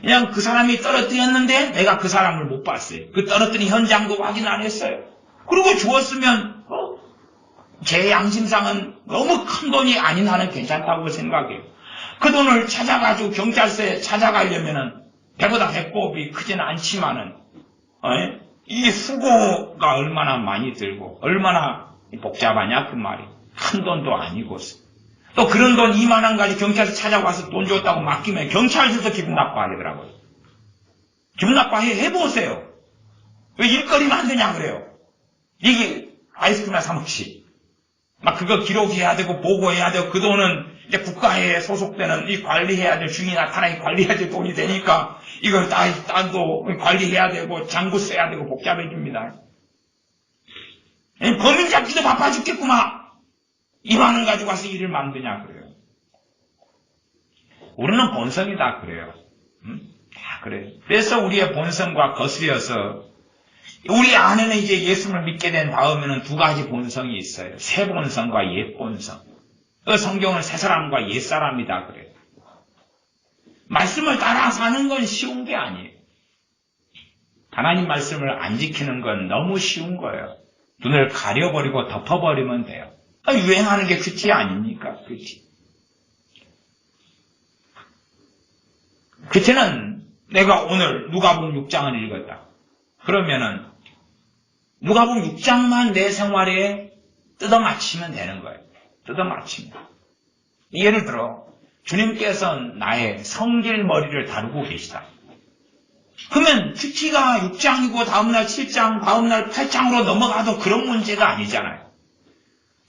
그냥 그 사람이 떨어뜨렸는데 내가 그 사람을 못 봤어요. 그 떨어뜨린 현장도 확인 안 했어요. 그리고 주웠으면 제 양심상은 너무 큰 돈이 아닌 한은 괜찮다고 생각해요. 그 돈을 찾아가지고 경찰서에 찾아가려면은 배보다 배꼽이 크지는 않지만은 이 수고가 얼마나 많이 들고 얼마나 복잡하냐 그 말이. 큰 돈도 아니고서. 또 그런 돈 20,000원 가지고 경찰서 찾아와서 돈 줬다고 맡기면 경찰서도 기분 나빠하더라고요. 기분 나빠해보세요. 왜 일거리 만드냐 그래요. 이게 아이스크림 사 먹지. 막 그거 기록해야 되고 보고해야 되고 그 돈은 이제 국가에 소속되는 이 관리해야 될 주인이 나타나게 관리해야 될 돈이 되니까 이걸 따도 관리해야 되고 장부 써야 되고 복잡해집니다. 범인 잡기도 바빠 죽겠구만. 20,000원 가지고 와서 일을 만드냐 그래요. 우리는 본성이 다 그래요. 다 그래요. 그래서 우리의 본성과 거슬려서 우리 안에는 이제 예수를 믿게 된 다음에는 두 가지 본성이 있어요. 새 본성과 옛 본성. 그 성경은 새 사람과 옛 사람이다 그래요. 말씀을 따라 사는 건 쉬운 게 아니에요. 하나님 말씀을 안 지키는 건 너무 쉬운 거예요. 눈을 가려버리고 덮어버리면 돼요. 유행하는 게 큐티 아닙니까? 큐티. 큐티는 내가 오늘 누가복음 6장을 읽었다. 그러면은 누가복음 6장만 내 생활에 뜯어맞히면 되는 거예요. 뜯어맞히면. 예를 들어 주님께서 나의 성질 머리를 다루고 계시다. 그러면 큐티가 6장이고 다음날 7장, 다음날 8장으로 넘어가도 그런 문제가 아니잖아요.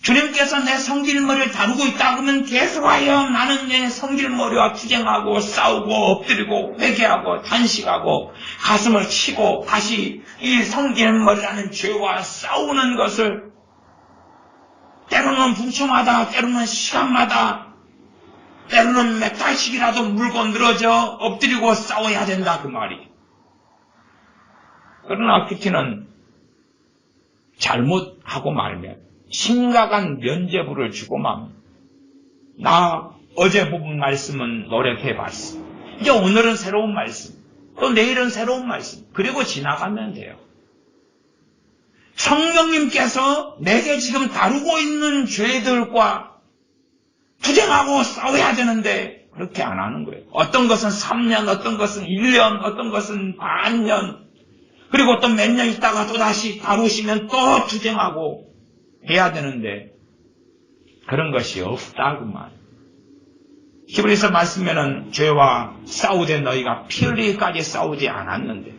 주님께서 내 성질머리를 다루고 있다 그러면 계속하여 나는 내 성질머리와 투쟁하고 싸우고 엎드리고 회개하고 탄식하고 가슴을 치고 다시 이 성질머리라는 죄와 싸우는 것을 때로는 분초마다 때로는 시간마다 때로는 몇 달씩이라도 물고 늘어져 엎드리고 싸워야 된다 그 말이. 그러나 큐티는 잘못하고 말면 심각한 면죄부를 주고 맙니다. 나 어제 본 말씀은 노력해봤어. 이제 오늘은 새로운 말씀, 또 내일은 새로운 말씀. 그리고 지나가면 돼요. 성령님께서 내게 지금 다루고 있는 죄들과 투쟁하고 싸워야 되는데 그렇게 안 하는 거예요. 어떤 것은 3년, 어떤 것은 1년, 어떤 것은 반년, 그리고 또 몇 년 있다가 또 다시 다루시면 또 투쟁하고 해야 되는데 그런 것이 없다구만. 히브리서 말씀에는 죄와 싸우되 너희가 피 흘리기까지 싸우지 않았는데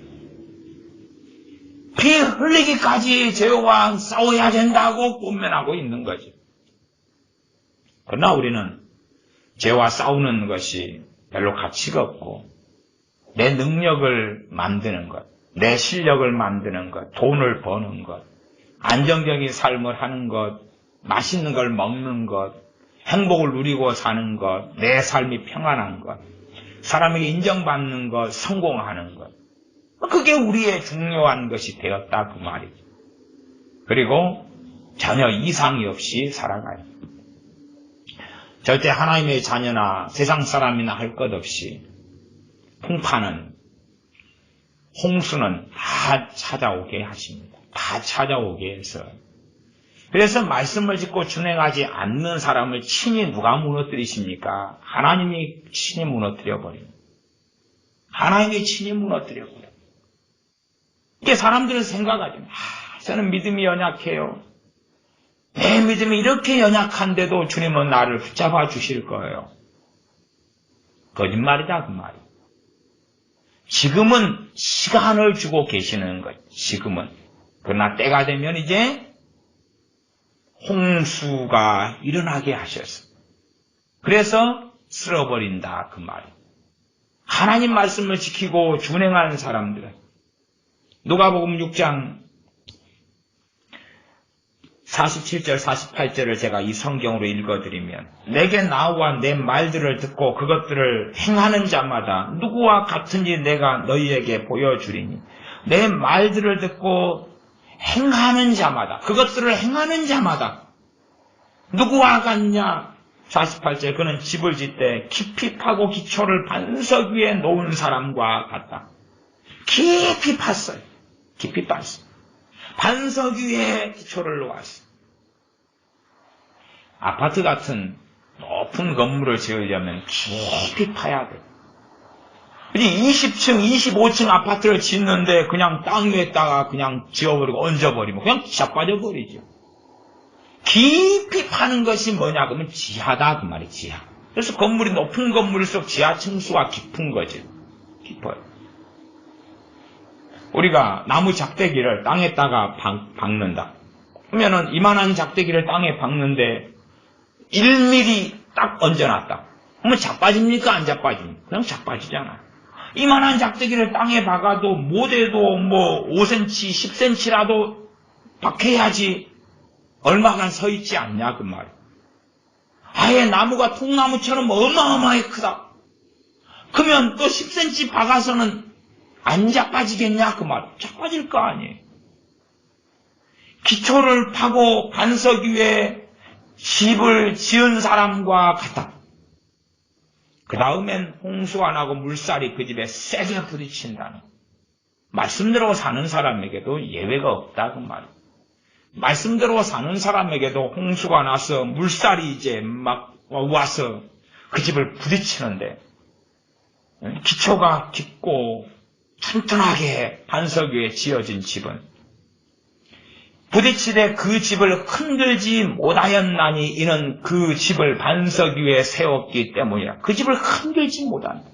피 흘리기까지 죄와 싸워야 된다고 권면하고 있는 거죠. 그러나 우리는 죄와 싸우는 것이 별로 가치가 없고 내 능력을 만드는 것, 내 실력을 만드는 것, 돈을 버는 것, 안정적인 삶을 하는 것, 맛있는 걸 먹는 것, 행복을 누리고 사는 것, 내 삶이 평안한 것, 사람에게 인정받는 것, 성공하는 것. 그게 우리의 중요한 것이 되었다 그 말이죠. 그리고 전혀 이상이 없이 살아가요. 절대 하나님의 자녀나 세상 사람이나 할 것 없이 풍파는, 홍수는 다 찾아오게 하십니다. 다 찾아오게 해서. 그래서 말씀을 짓고 준행하지 않는 사람을 친히 누가 무너뜨리십니까? 하나님이 친히 무너뜨려버립니다. 하나님이 친히 무너뜨려버려요. 이게 사람들은 생각하죠. 저는 믿음이 연약해요. 내 믿음이 이렇게 연약한데도 주님은 나를 붙잡아 주실 거예요. 거짓말이다 그 말이에요. 지금은 시간을 주고 계시는 거예요. 지금은. 그러나 때가 되면 이제 홍수가 일어나게 하셨어. 그래서 쓸어버린다 그 말이에요. 하나님 말씀을 지키고 준행하는 사람들은 누가복음 6장 47절 48절을 제가 이 성경으로 읽어드리면 내게 나와 내 말들을 듣고 그것들을 행하는 자마다 누구와 같은지 내가 너희에게 보여주리니 내 말들을 듣고 행하는 자마다 그것들을 행하는 자마다 누구와 같냐 48절 그는 집을 짓되 깊이 파고 기초를 반석 위에 놓은 사람과 같다. 깊이 팠어요. 깊이 팠어요. 반석 위에 기초를 놓았어요. 아파트 같은 높은 건물을 지으려면 깊이 파야 돼요. 20층, 25층 아파트를 짓는데 그냥 땅 위에다가 그냥 지어버리고 얹어버리면 그냥 자빠져버리죠. 깊이 파는 것이 뭐냐 그러면 지하다 그 말이 지하. 그래서 건물이 높은 건물일수록 지하 층수가 깊은 거죠. 깊어요. 우리가 나무 작대기를 땅에다가 박는다. 그러면은 이만한 작대기를 땅에 박는데 1mm 딱 얹어놨다. 그러면 자빠집니까? 안 자빠집니까? 그냥 자빠지잖아. 이만한 작대기를 땅에 박아도 못해도 5cm, 10cm라도 박혀야지 얼마간 서 있지 않냐 그 말이야. 아예 나무가 통나무처럼 어마어마하게 크다. 그러면 또 10cm 박아서는 안 자빠지겠냐? 그 말. 자빠질 거 아니에요. 기초를 파고 반석 위에 집을 지은 사람과 같다. 그 다음엔 홍수가 나고 물살이 그 집에 세게 부딪힌다는. 말씀대로 사는 사람에게도 예외가 없다. 그 말. 말씀대로 사는 사람에게도 홍수가 나서 물살이 이제 막 와서 그 집을 부딪히는데, 기초가 깊고 튼튼하게 반석 위에 지어진 집은 부딪히되 그 집을 흔들지 못하였나니 이는 그 집을 반석 위에 세웠기 때문이라. 그 집을 흔들지 못한다.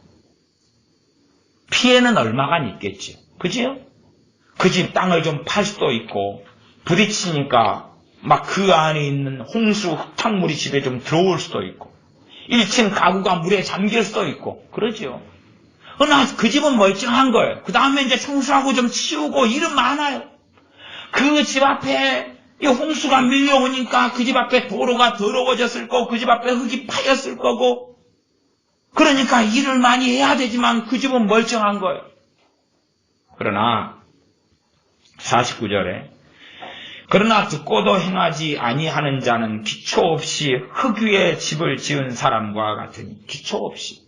피해는 얼마간 있겠지. 그지요? 그 집 땅을 좀 팔 수도 있고 부딪히니까 막 그 안에 있는 홍수 흙탕물이 집에 좀 들어올 수도 있고 1층 가구가 물에 잠길 수도 있고 그러지요. 그러나 그 집은 멀쩡한 거예요. 그 다음에 이제 청소하고 좀 치우고 일은 많아요. 그 집 앞에 이 홍수가 밀려오니까 그 집 앞에 도로가 더러워졌을 거고 그 집 앞에 흙이 파였을 거고 그러니까 일을 많이 해야 되지만 그 집은 멀쩡한 거예요. 그러나 49절에 그러나 듣고도 행하지 아니하는 자는 기초 없이 흙 위에 집을 지은 사람과 같으니 기초 없이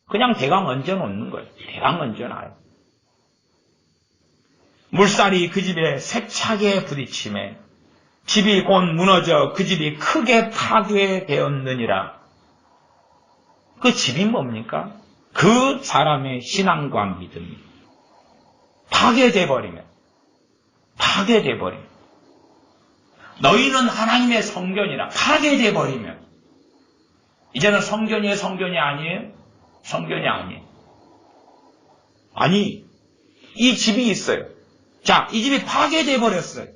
그냥 대강 얹어놓는 거예요. 대강 얹어놔요. 물살이 그 집에 세차게 부딪힘에 집이 곧 무너져 그 집이 크게 파괴되었느니라. 그 집이 뭡니까? 그 사람의 신앙과 믿음이 파괴돼 버리면 너희는 하나님의 성전이라 파괴돼 버리면 이제는 성전이 아니에요? 성전이 아니에요. 아니 이 집이 있어요. 자, 이 집이 파괴돼 버렸어요.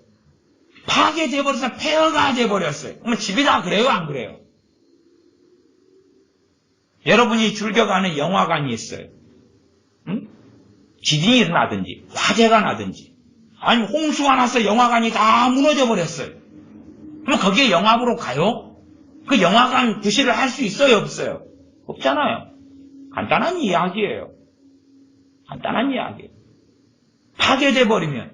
파괴돼 버려서 폐허가 돼 버렸어요. 그럼 집이 다 그래요, 안 그래요? 여러분이 즐겨가는 영화관이 있어요. 응? 지진이 나든지 화재가 나든지 아니면 홍수가 나서 영화관이 다 무너져 버렸어요. 그럼 거기에 영화 보러 가요? 그 영화관 구실을 할 수 있어요, 없어요? 없잖아요. 간단한 이야기예요. 파괴돼 버리면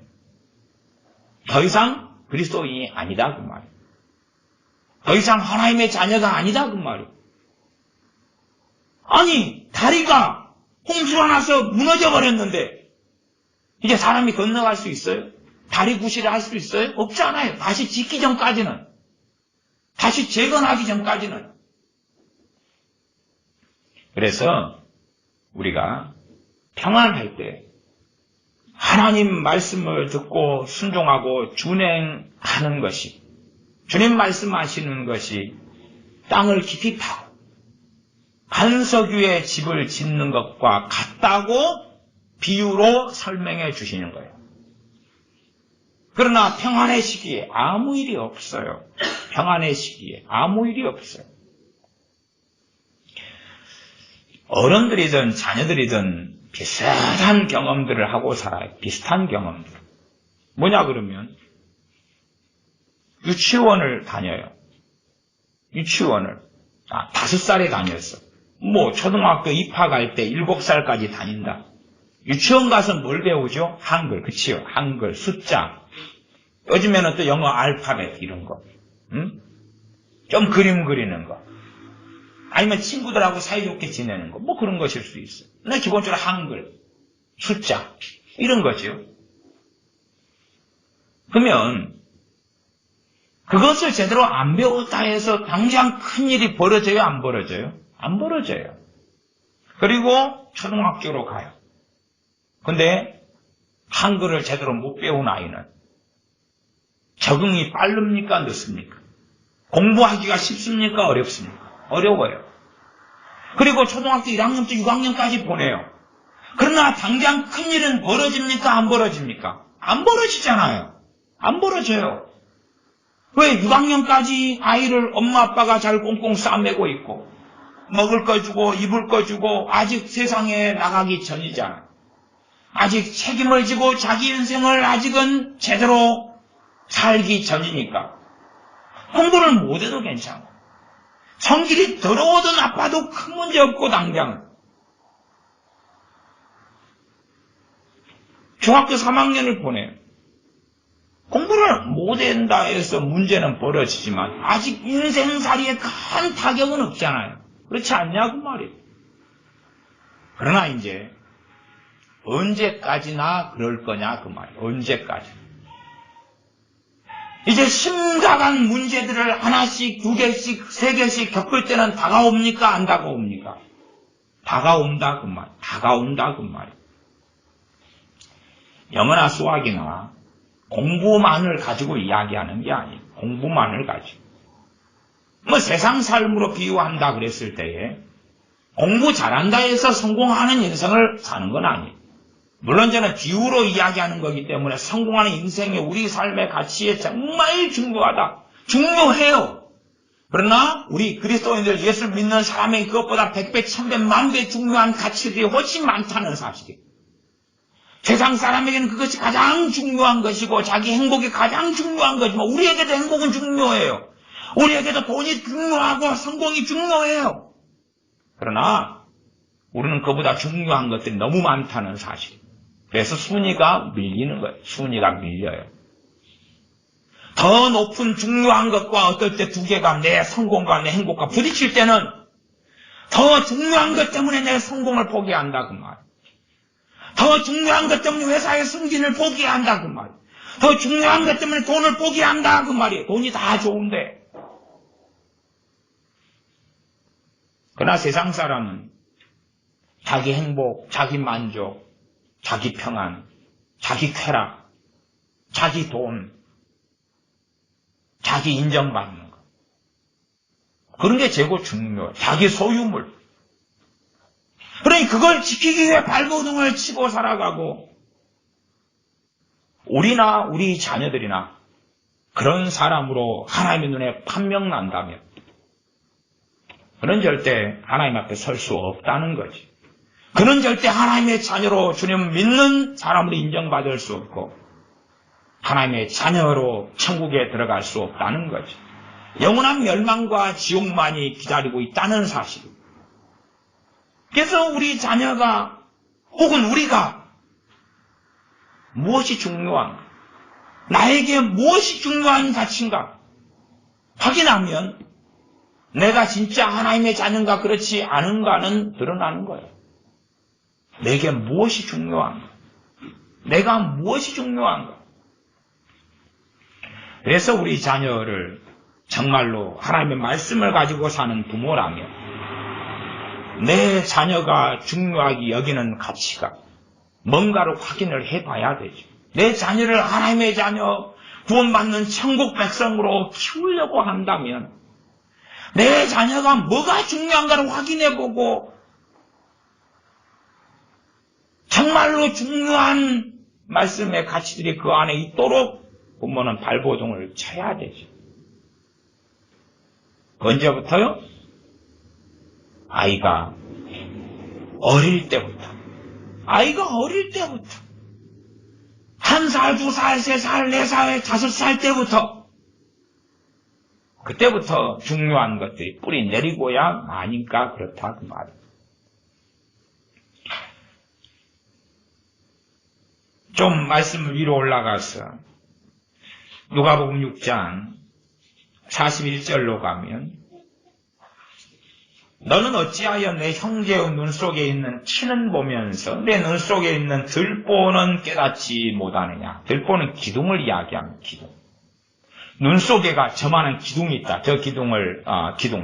더 이상 그리스도인이 아니다 그 말이에요. 더 이상 하나님의 자녀가 아니다 그 말이에요. 아니 다리가 홍수가 나서 무너져 버렸는데 이제 사람이 건너갈 수 있어요? 다리 구실을 할 수 있어요? 없잖아요. 다시 짓기 전까지는. 다시 재건하기 전까지는. 그래서 우리가 평안할 때 하나님 말씀을 듣고 순종하고 준행하는 것이 주님 말씀하시는 것이 땅을 깊이 파고 반석 위에 집을 짓는 것과 같다고 비유로 설명해 주시는 거예요. 그러나 평안의 시기에 아무 일이 없어요. 평안의 시기에 아무 일이 없어요. 어른들이든 자녀들이든 비슷한 경험들을 하고 살아요. 비슷한 경험들. 뭐냐 그러면 유치원을 다녀요. 유치원을 5살에 다녔어. 뭐 초등학교 입학할 때 7살까지 다닌다. 유치원 가서 뭘 배우죠? 한글, 그치요? 한글, 숫자. 요즘에는 또 영어 알파벳 이런 거. 응? 좀 그림 그리는 거. 아니면 친구들하고 사이좋게 지내는 거. 뭐 그런 것일 수 있어요. 근데 기본적으로 한글, 숫자 이런 거죠. 그러면 그것을 제대로 안 배웠다 해서 당장 큰일이 벌어져요? 안 벌어져요? 안 벌어져요. 그리고 초등학교로 가요. 근데 한글을 제대로 못 배운 아이는 적응이 빠릅니까? 늦습니까? 공부하기가 쉽습니까? 어렵습니까? 어려워요. 그리고 초등학교 1학년부터 6학년까지 보내요. 그러나 당장 큰일은 벌어집니까? 안 벌어집니까? 안 벌어지잖아요. 안 벌어져요. 왜 6학년까지 아이를 엄마 아빠가 잘 꽁꽁 싸매고 있고 먹을 거 주고 입을 거 주고 아직 세상에 나가기 전이잖아요. 아직 책임을 지고 자기 인생을 아직은 제대로 살기 전이니까 공부를 못해도 괜찮아. 성질이 더러워도 나빠도 큰 문제 없고 당장. 중학교 3학년을 보내요. 공부를 못한다 해서 문제는 벌어지지만 아직 인생살이에 큰 타격은 없잖아요. 그렇지 않냐고 말이에요. 그러나 이제 언제까지나 그럴 거냐 그 말이에요. 언제까지. 이제 심각한 문제들을 하나씩, 두 개씩, 세 개씩 겪을 때는 다가옵니까? 안 다가옵니까? 다가온다 그 말. 다가온다 그 말. 영어나 수학이나 공부만을 가지고 이야기하는 게 아니에요. 공부만을 가지고. 세상 삶으로 비유한다 그랬을 때에 공부 잘한다 해서 성공하는 인생을 사는 건 아니에요. 물론 저는 비유로 이야기하는 거기 때문에 성공하는 인생이 우리 삶의 가치에 정말 중요하다. 중요해요. 그러나 우리 그리스도인들 예수를 믿는 사람에게 그것보다 100배, 1000배, 10,000배 중요한 가치들이 훨씬 많다는 사실이에요. 세상 사람에게는 그것이 가장 중요한 것이고 자기 행복이 가장 중요한 거지만 우리에게도 행복은 중요해요. 우리에게도 돈이 중요하고 성공이 중요해요. 그러나 우리는 그보다 중요한 것들이 너무 많다는 사실. 그래서 순위가 밀리는 거예요. 순위가 밀려요. 더 높은 중요한 것과 어떨 때 두 개가 내 성공과 내 행복과 부딪힐 때는 더 중요한 것 때문에 내 성공을 포기한다 그 말. 더 중요한 것 때문에 회사의 승진을 포기한다 그 말. 더 중요한 것 때문에 돈을 포기한다 그 말이에요. 돈이 다 좋은데. 그러나 세상 사람은 자기 행복, 자기 만족, 자기 평안, 자기 쾌락, 자기 돈, 자기 인정받는 것. 그런 게 최고 중요해요. 자기 소유물. 그러니 그걸 지키기 위해 발버둥을 치고 살아가고 우리나 우리 자녀들이나 그런 사람으로 하나님의 눈에 판명난다면 그는 절대 하나님 앞에 설 수 없다는 거지. 그는 절대 하나님의 자녀로 주님 믿는 사람으로 인정받을 수 없고 하나님의 자녀로 천국에 들어갈 수 없다는 거지. 영원한 멸망과 지옥만이 기다리고 있다는 사실. 그래서 우리 자녀가 혹은 우리가 무엇이 중요한가? 나에게 무엇이 중요한 가치인가? 확인하면 내가 진짜 하나님의 자녀인가 그렇지 않은가는 드러나는 거예요. 내게 무엇이 중요한가? 내가 무엇이 중요한가? 그래서 우리 자녀를 정말로 하나님의 말씀을 가지고 사는 부모라면 내 자녀가 중요하게 여기는 가치가 뭔가를 확인을 해봐야 되죠. 내 자녀를 하나님의 자녀, 구원받는 천국 백성으로 키우려고 한다면 내 자녀가 뭐가 중요한가를 확인해보고 정말로 중요한 말씀의 가치들이 그 안에 있도록 부모는 발버둥을 쳐야 되죠. 언제부터요? 아이가 어릴 때부터. 아이가 어릴 때부터. 1살, 2살, 3살, 4살, 5살 때부터. 그때부터 중요한 것들이 뿌리 내리고야 아니까 그렇다 그 말이에요. 좀 말씀 위로 올라가서 누가복음 6장 41절로 가면 너는 어찌하여 내 형제의 눈 속에 있는 티는 보면서 내 눈 속에 있는 들보는 깨닫지 못하느냐. 들보는 기둥을 이야기합니다. 기둥. 눈 속에가 저만한 기둥이 있다. 저 기둥을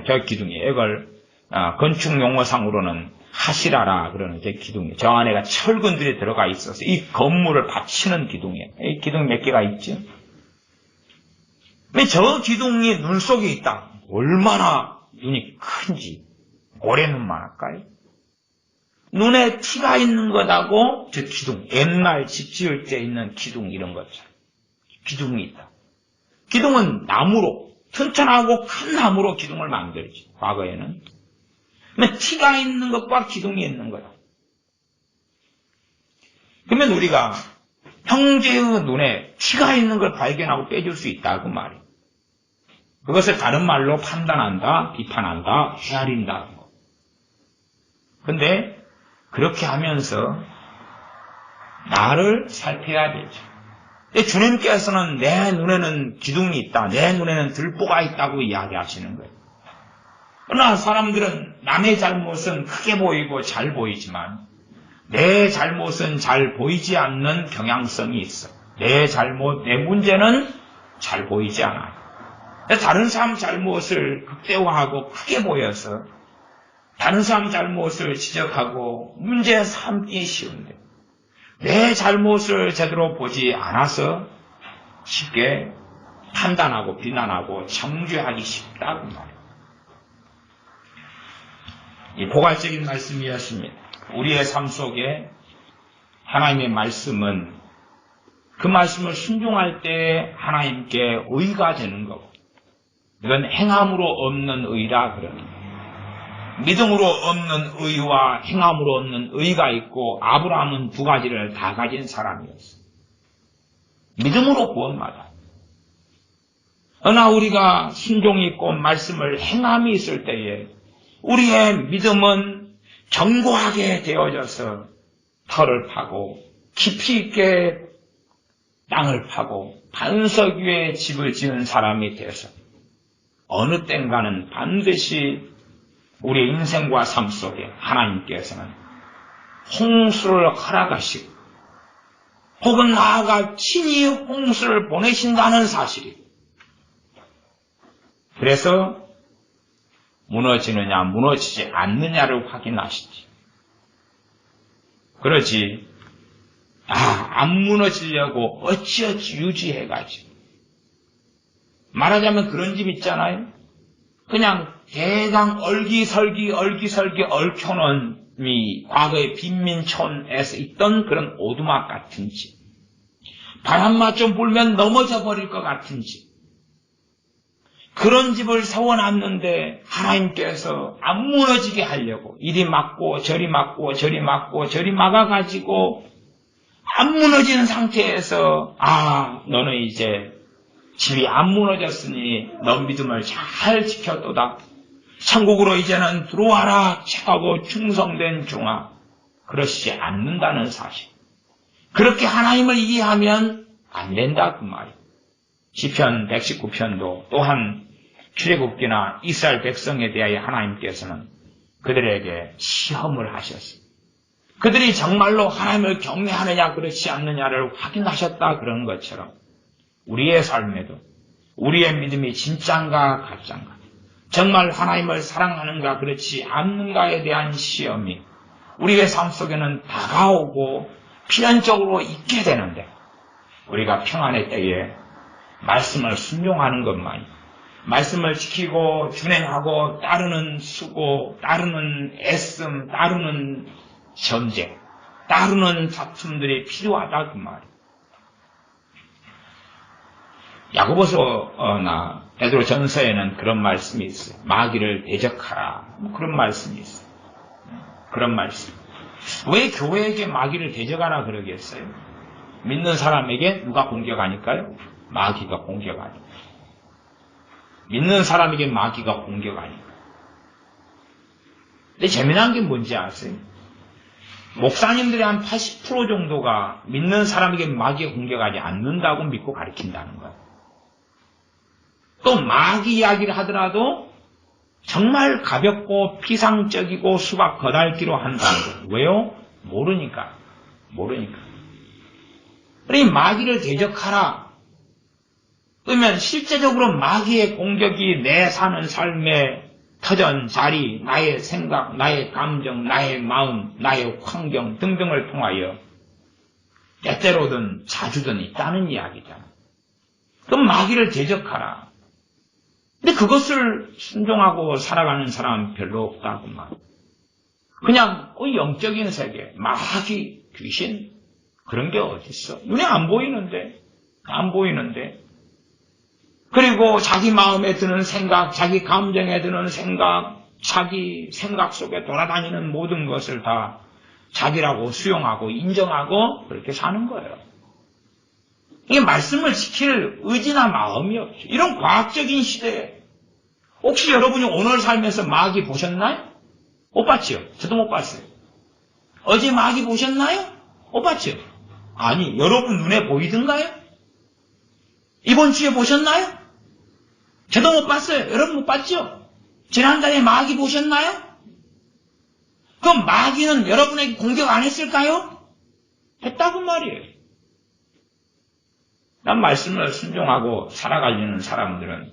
저 기둥이에요. 이걸 건축 용어상으로는 하시라라 그러는 저 기둥이에요. 저 안에가 철근들이 들어가 있어서 이 건물을 받치는 기둥이에요. 이 기둥이 몇 개가 있죠? 근데 저 기둥이 눈 속에 있다. 얼마나 눈이 큰지 고래 눈만 할까요? 눈에 티가 있는 것하고 저 기둥, 옛날 집 지을 때 있는 기둥 이런 것처럼 기둥이 있다. 기둥은 나무로, 튼튼하고 큰 나무로 기둥을 만들지. 과거에는. 근데 티가 있는 것과 기둥이 있는 거다. 그러면 우리가 형제의 눈에 티가 있는 걸 발견하고 빼줄 수 있다고 말이에요. 그것을 다른 말로 판단한다, 비판한다, 헤아린다. 근데 그렇게 하면서 나를 살펴야 되죠. 근데 주님께서는 내 눈에는 기둥이 있다, 내 눈에는 들보가 있다고 이야기하시는 거예요. 그러나 사람들은 남의 잘못은 크게 보이고 잘 보이지만 내 잘못은 잘 보이지 않는 경향성이 있어. 내 잘못, 내 문제는 잘 보이지 않아요. 다른 사람 잘못을 극대화하고 크게 보여서 다른 사람 잘못을 지적하고 문제 삼기 쉬운데 내 잘못을 제대로 보지 않아서 쉽게 판단하고 비난하고 정죄하기 쉽다고 말이에요. 이 포괄적인 말씀이었습니다. 우리의 삶 속에 하나님의 말씀은 그 말씀을 순종할 때 하나님께 의가 되는 거고 이건 행함으로 없는 의라 그럽니다. 믿음으로 없는 의와 행함으로 없는 의가 있고 아브라함은 두 가지를 다 가진 사람이었어요. 믿음으로 구원받아. 그러나 우리가 순종이 있고 말씀을 행함이 있을 때에 우리의 믿음은 견고하게 되어져서 털을 파고 깊이 있게 땅을 파고 반석 위에 집을 지은 사람이 돼서 어느 땐가는 반드시 우리의 인생과 삶 속에 하나님께서는 홍수를 허락하시고 혹은 나아가 친히 홍수를 보내신다는 사실이고 그래서 무너지느냐 무너지지 않느냐를 확인하시지. 그러지 안 무너지려고 어찌어찌 유지해가지고 말하자면 그런 집 있잖아요. 그냥 대강 얼기설기 얽혀놓은 과거의 빈민촌에서 있던 그런 오두막 같은 집. 바람만 좀 불면 넘어져 버릴 것 같은 집. 그런 집을 세워놨는데 하나님께서 안 무너지게 하려고 이리 막고 저리 막고 저리 막고 저리 막아가지고 안 무너지는 상태에서 너는 이제 집이 안 무너졌으니 너 믿음을 잘 지켰도다. 천국으로 이제는 들어와라 하고 충성된 종아. 그러시지 않는다는 사실. 그렇게 하나님을 이해하면 안 된다 그 말이에요. 시편 119편도 또한 출애굽기나 이스라엘 백성에 대하여 하나님께서는 그들에게 시험을 하셨어요. 그들이 정말로 하나님을 경외하느냐 그렇지 않느냐를 확인하셨다 그런 것처럼 우리의 삶에도 우리의 믿음이 진짠가 가짠가 정말 하나님을 사랑하는가 그렇지 않는가에 대한 시험이 우리의 삶 속에는 다가오고 필연적으로 있게 되는데 우리가 평안의 때에 말씀을 순종하는 것만이 말씀을 지키고 준행하고 따르는 수고, 따르는 애씀, 따르는 전쟁, 따르는 다툼들이 필요하다 그 말이에요. 야고보서나 베드로 전서에는 그런 말씀이 있어요. 마귀를 대적하라. 그런 말씀이 있어요. 그런 말씀. 왜 교회에게 마귀를 대적하라 그러겠어요? 믿는 사람에게 누가 공격하니까요? 마귀가 공격하니까. 믿는 사람에게 마귀가 공격하니까. 근데 재미난 게 뭔지 아세요? 목사님들의 한 80% 정도가 믿는 사람에게 마귀가 공격하지 않는다고 믿고 가르친다는 거예요. 또 마귀 이야기를 하더라도 정말 가볍고 피상적이고 수박 거달기로 한다는 거예요. 왜요? 모르니까. 그러니 마귀를 대적하라. 그러면 실제적으로 마귀의 공격이 내 사는 삶의 터전, 자리, 나의 생각, 나의 감정, 나의 마음, 나의 환경 등등을 통하여 때때로든 자주든 있다는 이야기잖아. 그럼 마귀를 대적하라. 근데 그것을 순종하고 살아가는 사람은 별로 없다고 말. 그냥 영적인 세계, 마귀, 귀신 그런 게 어딨어? 눈에 안 보이는데. 그리고 자기 마음에 드는 생각, 자기 감정에 드는 생각, 자기 생각 속에 돌아다니는 모든 것을 다 자기라고 수용하고 인정하고 그렇게 사는 거예요. 이게 말씀을 지킬 의지나 마음이 없죠. 이런 과학적인 시대에 혹시 여러분이 오늘 살면서 마귀 보셨나요? 못 봤죠? 저도 못 봤어요. 어제 마귀 보셨나요? 못 봤죠? 아니, 여러분 눈에 보이던가요? 이번 주에 보셨나요? 저도 못 봤어요. 여러분 못 봤죠? 지난달에 마귀 보셨나요? 그럼 마귀는 여러분에게 공격 안 했을까요? 했다고 말이에요. 난 말씀을 순종하고 살아가려는 사람들은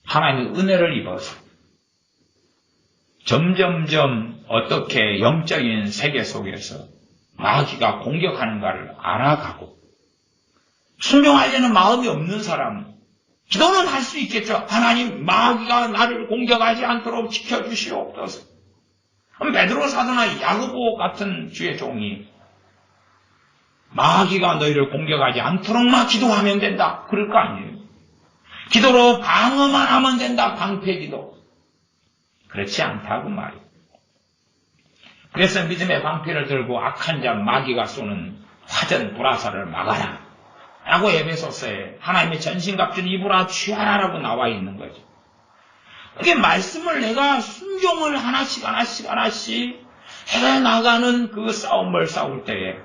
하나님의 은혜를 입어서 점점점 어떻게 영적인 세계 속에서 마귀가 공격하는가를 알아가고 순종하려는 마음이 없는 사람은 기도는 할 수 있겠죠. 하나님, 마귀가 나를 공격하지 않도록 지켜주시옵소서. 그럼 베드로 사도나 야고보 같은 주의 종이 마귀가 너희를 공격하지 않도록만 기도하면 된다. 그럴 거 아니에요. 기도로 방어만 하면 된다. 방패기도. 그렇지 않다고 말이에요. 그래서 믿음의 방패를 들고 악한 자 마귀가 쏘는 화전 불화살을 막아라. 라고 에베소서에 하나님의 전신갑주를 입으라 취하라라고 나와 있는 거죠. 이게 말씀을 내가 순종을 하나씩 해나가는 그 싸움을 싸울 때에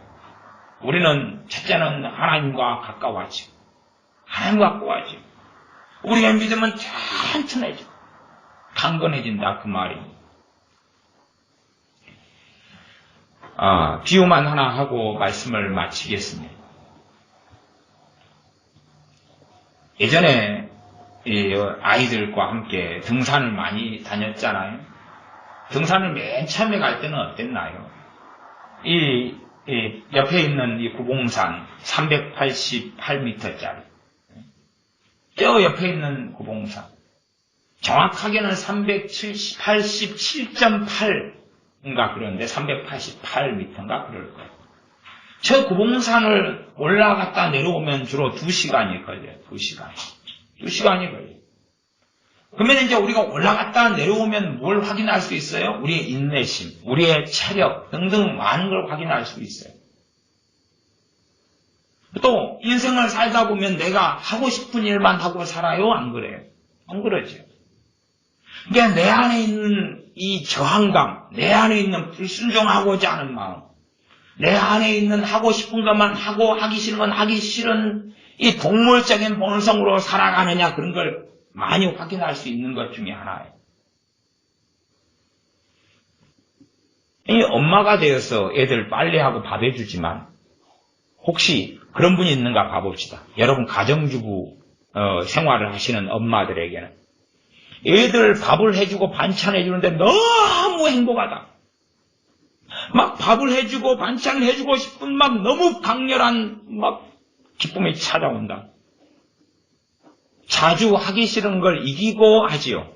우리는 첫째는 하나님과 가까워지고 하나님과 가까워지고 우리의 믿음은 튼튼해지고 강건해진다 그 말입니다. 비유만 하나 하고 말씀을 마치겠습니다. 예전에 아이들과 함께 등산을 많이 다녔잖아요. 등산을 맨 처음에 갈 때는 어땠나요? 옆에 있는 이 구봉산 388m짜리 저 옆에 있는 구봉산 정확하게는 387.8인가 그런데 388m인가 그럴 거예요. 저 구봉산을 올라갔다 내려오면 주로 2시간이 걸려요. 2시간이 걸려요. 그러면 이제 우리가 올라갔다 내려오면 뭘 확인할 수 있어요? 우리의 인내심, 우리의 체력 등등 많은 걸 확인할 수 있어요. 또 인생을 살다 보면 내가 하고 싶은 일만 하고 살아요? 안 그래요? 안 그러죠. 그러니까 내 안에 있는 이 저항감, 내 안에 있는 불순종하고자 하는 마음, 내 안에 있는 하고 싶은 것만 하고 하기 싫은 건 하기 싫은 이 동물적인 본성으로 살아가느냐 그런 걸 많이 확인할 수 있는 것 중에 하나예요. 이 엄마가 되어서 애들 빨래하고 밥 해주지만 혹시 그런 분이 있는가 봐봅시다. 여러분 가정주부 생활을 하시는 엄마들에게는 애들 밥을 해주고 반찬 해주는데 너무 행복하다. 막 밥을 해주고 반찬을 해주고 싶은 막 너무 강렬한 막 기쁨이 찾아온다. 자주 하기 싫은 걸 이기고 하지요.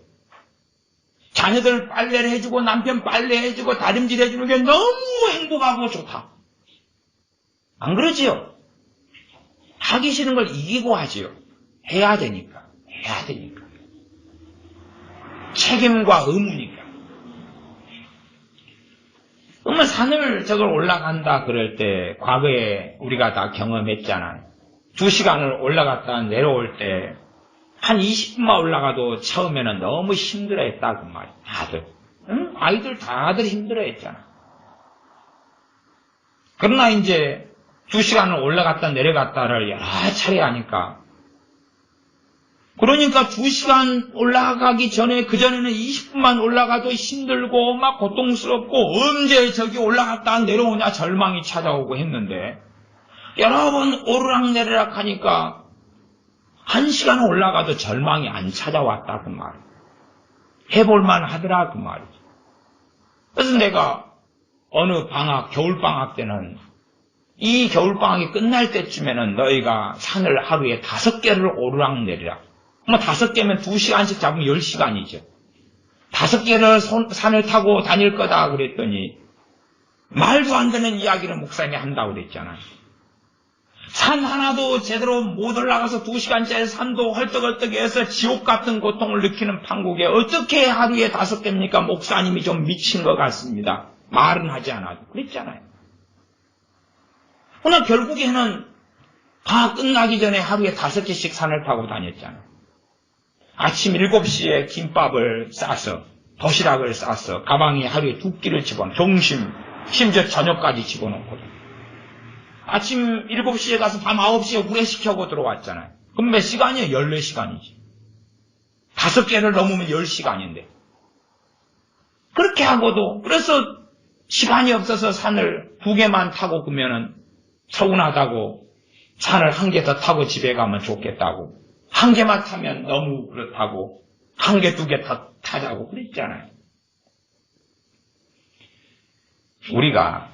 자녀들 빨래를 해주고 남편 빨래 해주고 다림질 해주는 게 너무 행복하고 좋다. 안 그러지요? 하기 싫은 걸 이기고 하지요. 해야 되니까. 책임과 의무니까. 그러면 산을 저걸 올라간다 그럴 때 과거에 우리가 다 경험했잖아요. 2시간을 올라갔다 내려올 때 한 20분만 올라가도 처음에는 너무 힘들어했다 그 말이에요. 다들. 응? 아이들 다들 힘들어했잖아. 그러나 이제 2시간을 올라갔다 내려갔다를 여러 차례 하니까 그러니까 2시간 올라가기 전에 그전에는 20분만 올라가도 힘들고 막 고통스럽고 언제 저기 올라갔다 내려오냐 절망이 찾아오고 했는데 여러 번 오르락내리락 하니까 1시간 올라가도 절망이 안 찾아왔다 그 말이에요. 해볼만 하더라 그 말이죠. 그래서 내가 어느 방학, 겨울방학 때는 이 겨울방학이 끝날 때쯤에는 너희가 산을 하루에 5개를 오르락내리락 5개면 2시간씩 잡으면 10시간이죠. 5개를 산을 타고 다닐 거다 그랬더니 말도 안 되는 이야기를 목사님이 한다고 그랬잖아요. 산 하나도 제대로 못 올라가서 2시간짜리 산도 헐떡헐떡해서 지옥 같은 고통을 느끼는 판국에 어떻게 하루에 5개입니까? 목사님이 좀 미친 것 같습니다. 말은 하지 않아도 그랬잖아요. 그러나 결국에는 다 끝나기 전에 하루에 5개씩 산을 타고 다녔잖아요. 아침 7시에 김밥을 싸서 도시락을 싸서 가방에 하루에 2끼를 집어넣고 점심 심지어 저녁까지 집어넣고 아침 7시에 가서 밤 9시에 구례시켜고 들어왔잖아요. 그럼 몇 시간이에요? 14시간이지. 5개를 넘으면 10시간인데. 그렇게 하고도, 그래서 시간이 없어서 산을 2개만 타고 그러면은 서운하다고, 산을 1개 더 타고 집에 가면 좋겠다고, 1개만 타면 너무 그렇다고, 1개, 2개 더 타자고 그랬잖아요. 우리가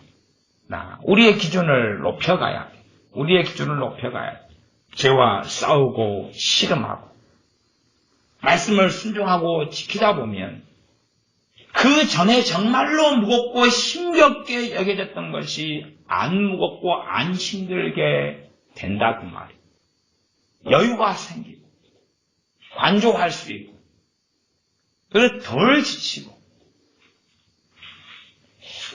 우리의 기준을 높여가야 돼. 우리의 기준을 높여가야 돼. 죄와 싸우고 씨름하고 말씀을 순종하고 지키다 보면 그 전에 정말로 무겁고 힘겹게 여겨졌던 것이 안 무겁고 안 힘들게 된다 그 말이에요. 여유가 생기고 관조할 수 있고 그래서 덜 지치고.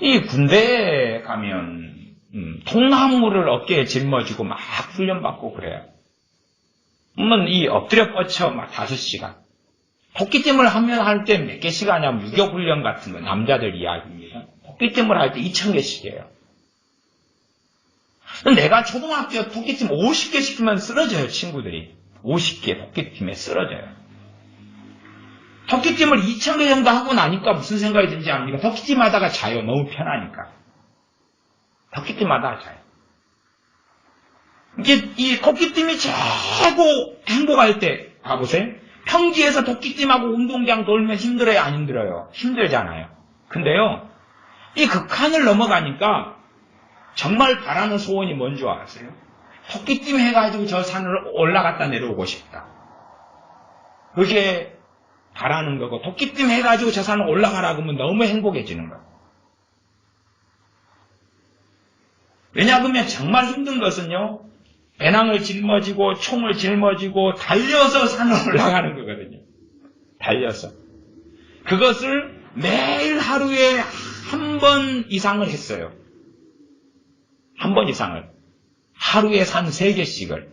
이 군대에 가면 통나무를 어깨에 짊어지고 막 훈련받고 그래요. 그러면 이 엎드려 뻗쳐 막 5시간. 토끼찜을 하면 할 때 몇 개씩 하냐면 유격훈련 같은 거 남자들 이야기입니다. 토끼찜을 할 때 2,000개씩이에요. 내가 초등학교 토끼찜 50개 시키면 쓰러져요. 친구들이 50개 토끼찜에 쓰러져요. 토끼찜을 2,000개 정도 하고 나니까 무슨 생각이 드는지 압니까? 토끼찜 하다가 자요. 너무 편하니까. 토끼찜 하다가 자요. 이게 이 토끼찜이 최고 행복할 때 가보세요. 평지에서 토끼찜하고 운동장 돌면 힘들어요? 안 힘들어요? 힘들잖아요. 근데요, 이 극한을 넘어가니까 정말 바라는 소원이 뭔지 아세요? 토끼찜 해가지고 저 산을 올라갔다 내려오고 싶다. 그게 바라는 거고, 토끼찜 해가지고 저 산을 올라가라 그러면 너무 행복해지는 거예요. 왜냐하면 정말 힘든 것은요, 배낭을 짊어지고 총을 짊어지고 달려서 산을 올라가는 거거든요. 달려서. 그것을 매일 하루에 한 번 이상을 했어요. 한 번 이상을. 하루에 산 3개씩을.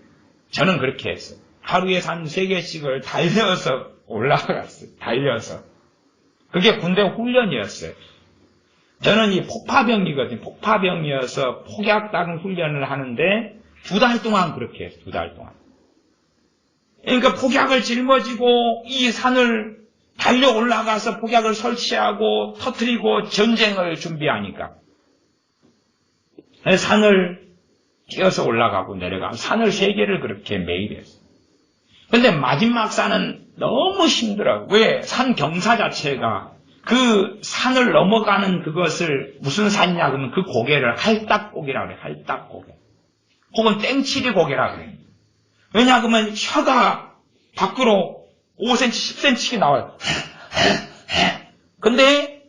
저는 그렇게 했어요. 하루에 산 3개씩을 달려서 올라갔어요. 달려서. 그게 군대 훈련이었어요. 저는 이 폭파병이거든요. 폭파병이어서 폭약당 훈련을 하는데 2달 동안 그렇게 했어요. 2달 동안. 그러니까 폭약을 짊어지고 이 산을 달려 올라가서 폭약을 설치하고 터뜨리고 전쟁을 준비하니까 산을 뛰어서 올라가고 내려가고 산을 3개를 그렇게 매일 했어요. 근데 마지막 산은 너무 힘들어요. 왜? 산 경사 자체가 그 산을 넘어가는 그것을 무슨 산이냐 그러면 그 고개를 할딱고개라고 그래요. 할딱고개. 혹은 땡치리 고개라고 그래요. 왜냐 그러면 혀가 밖으로 5cm, 10cm씩 나와요. 근데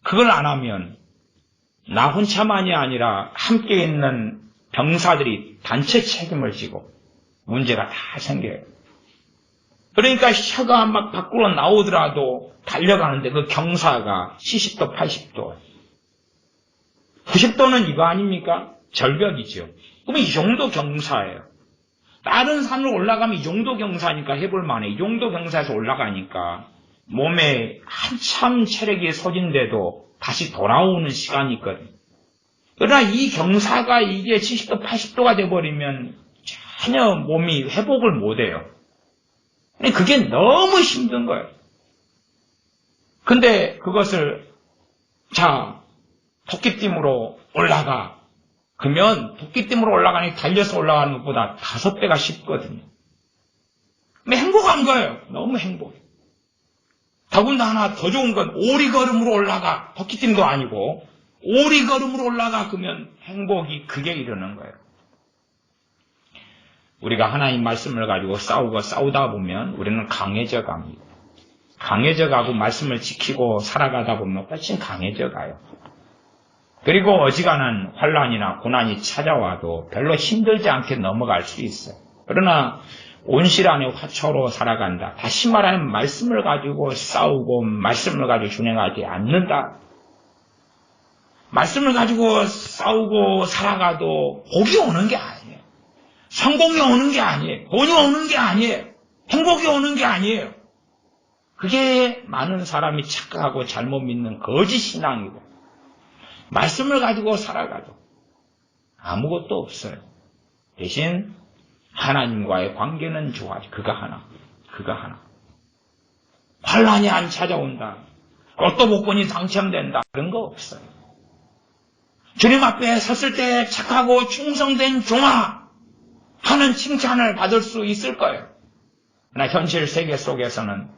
그걸 안 하면 나 혼자만이 아니라 함께 있는 병사들이 단체 책임을 지고 문제가 다 생겨요. 그러니까 혀가 막 밖으로 나오더라도 달려가는데 그 경사가 70도, 80도. 90도는 이거 아닙니까? 절벽이죠. 그러면 이 정도 경사예요. 다른 산을 올라가면 이 정도 경사니까 해볼 만해. 이 정도 경사에서 올라가니까 몸에 한참 체력이 소진돼도 다시 돌아오는 시간이 있거든. 그러나 이 경사가 이게 70도, 80도가 돼버리면 전혀 몸이 회복을 못해요. 그게 너무 힘든 거예요. 근데 그것을 토끼띠으로 올라가. 그러면 토끼띠으로 올라가니 달려서 올라가는 것보다 5배가 쉽거든요. 근데 행복한 거예요. 너무 행복해. 더군다나 더 좋은 건 오리걸음으로 올라가. 토끼띠도 아니고 오리걸음으로 올라가. 그러면 행복이 그게 이르는 거예요. 우리가 하나님 말씀을 가지고 싸우다 보면 우리는 강해져 갑니다. 강해져 가고 말씀을 지키고 살아가다 보면 훨씬 강해져 가요. 그리고 어지간한 환란이나 고난이 찾아와도 별로 힘들지 않게 넘어갈 수 있어요. 그러나 온실안의 화초로 살아간다. 다시 말하면 말씀을 가지고 싸우고 말씀을 가지고 준행하지 않는다. 말씀을 가지고 싸우고 살아가도 복이 오는 게 아니에요. 성공이 오는 게 아니에요. 돈이 오는 게 아니에요. 행복이 오는 게 아니에요. 그게 많은 사람이 착각하고 잘못 믿는 거짓 신앙이고, 말씀을 가지고 살아가도 아무것도 없어요. 대신 하나님과의 관계는 좋아지. 그거 하나. 환란이 안 찾아온다. 로또 복권이 당첨된다. 그런 거 없어요. 주님 앞에 섰을 때 착하고 충성된 종아 하는 칭찬을 받을 수 있을 거예요. 그러나 현실 세계 속에서는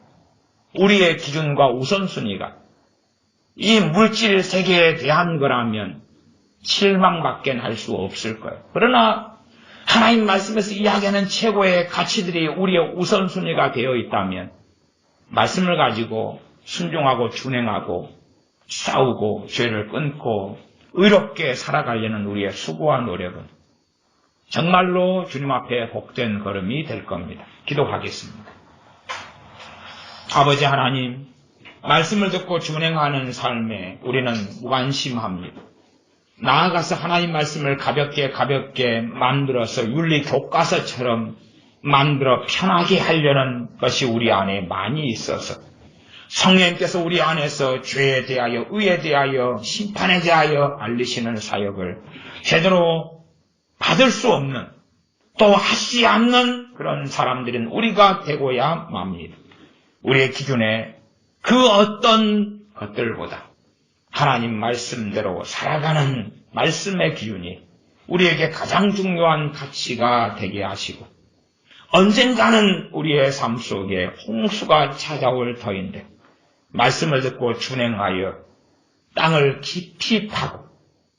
우리의 기준과 우선순위가 이 물질 세계에 대한 거라면 실망밖에 할 수 없을 거예요. 그러나 하나님 말씀에서 이야기하는 최고의 가치들이 우리의 우선순위가 되어 있다면 말씀을 가지고 순종하고 준행하고 싸우고 죄를 끊고 의롭게 살아가려는 우리의 수고와 노력은 정말로 주님 앞에 복된 걸음이 될 겁니다. 기도하겠습니다. 아버지 하나님, 말씀을 듣고 준행하는 삶에 우리는 무관심합니다. 나아가서 하나님 말씀을 가볍게 만들어서 윤리 교과서처럼 만들어 편하게 하려는 것이 우리 안에 많이 있어서 성령님께서 우리 안에서 죄에 대하여, 의에 대하여, 심판에 대하여 알리시는 사역을 제대로 받을 수 없는, 또 하지 않는 그런 사람들은 우리가 되고야 맙니다. 우리의 기준에 그 어떤 것들보다 하나님 말씀대로 살아가는 말씀의 기준이 우리에게 가장 중요한 가치가 되게 하시고 언젠가는 우리의 삶 속에 홍수가 찾아올 터인데 말씀을 듣고 준행하여 땅을 깊이 파고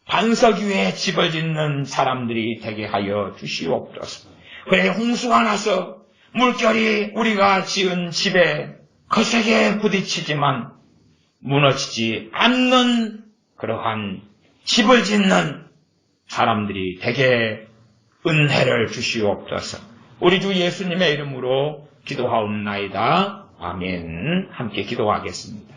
반석 위에 집을 짓는 사람들이 되게 하여 주시옵소서. 그래 홍수가 나서 물결이 우리가 지은 집에 거세게 부딪히지만 무너지지 않는 그러한 집을 짓는 사람들이 되게 은혜를 주시옵소서. 우리 주 예수님의 이름으로 기도하옵나이다. 아멘. 함께 기도하겠습니다.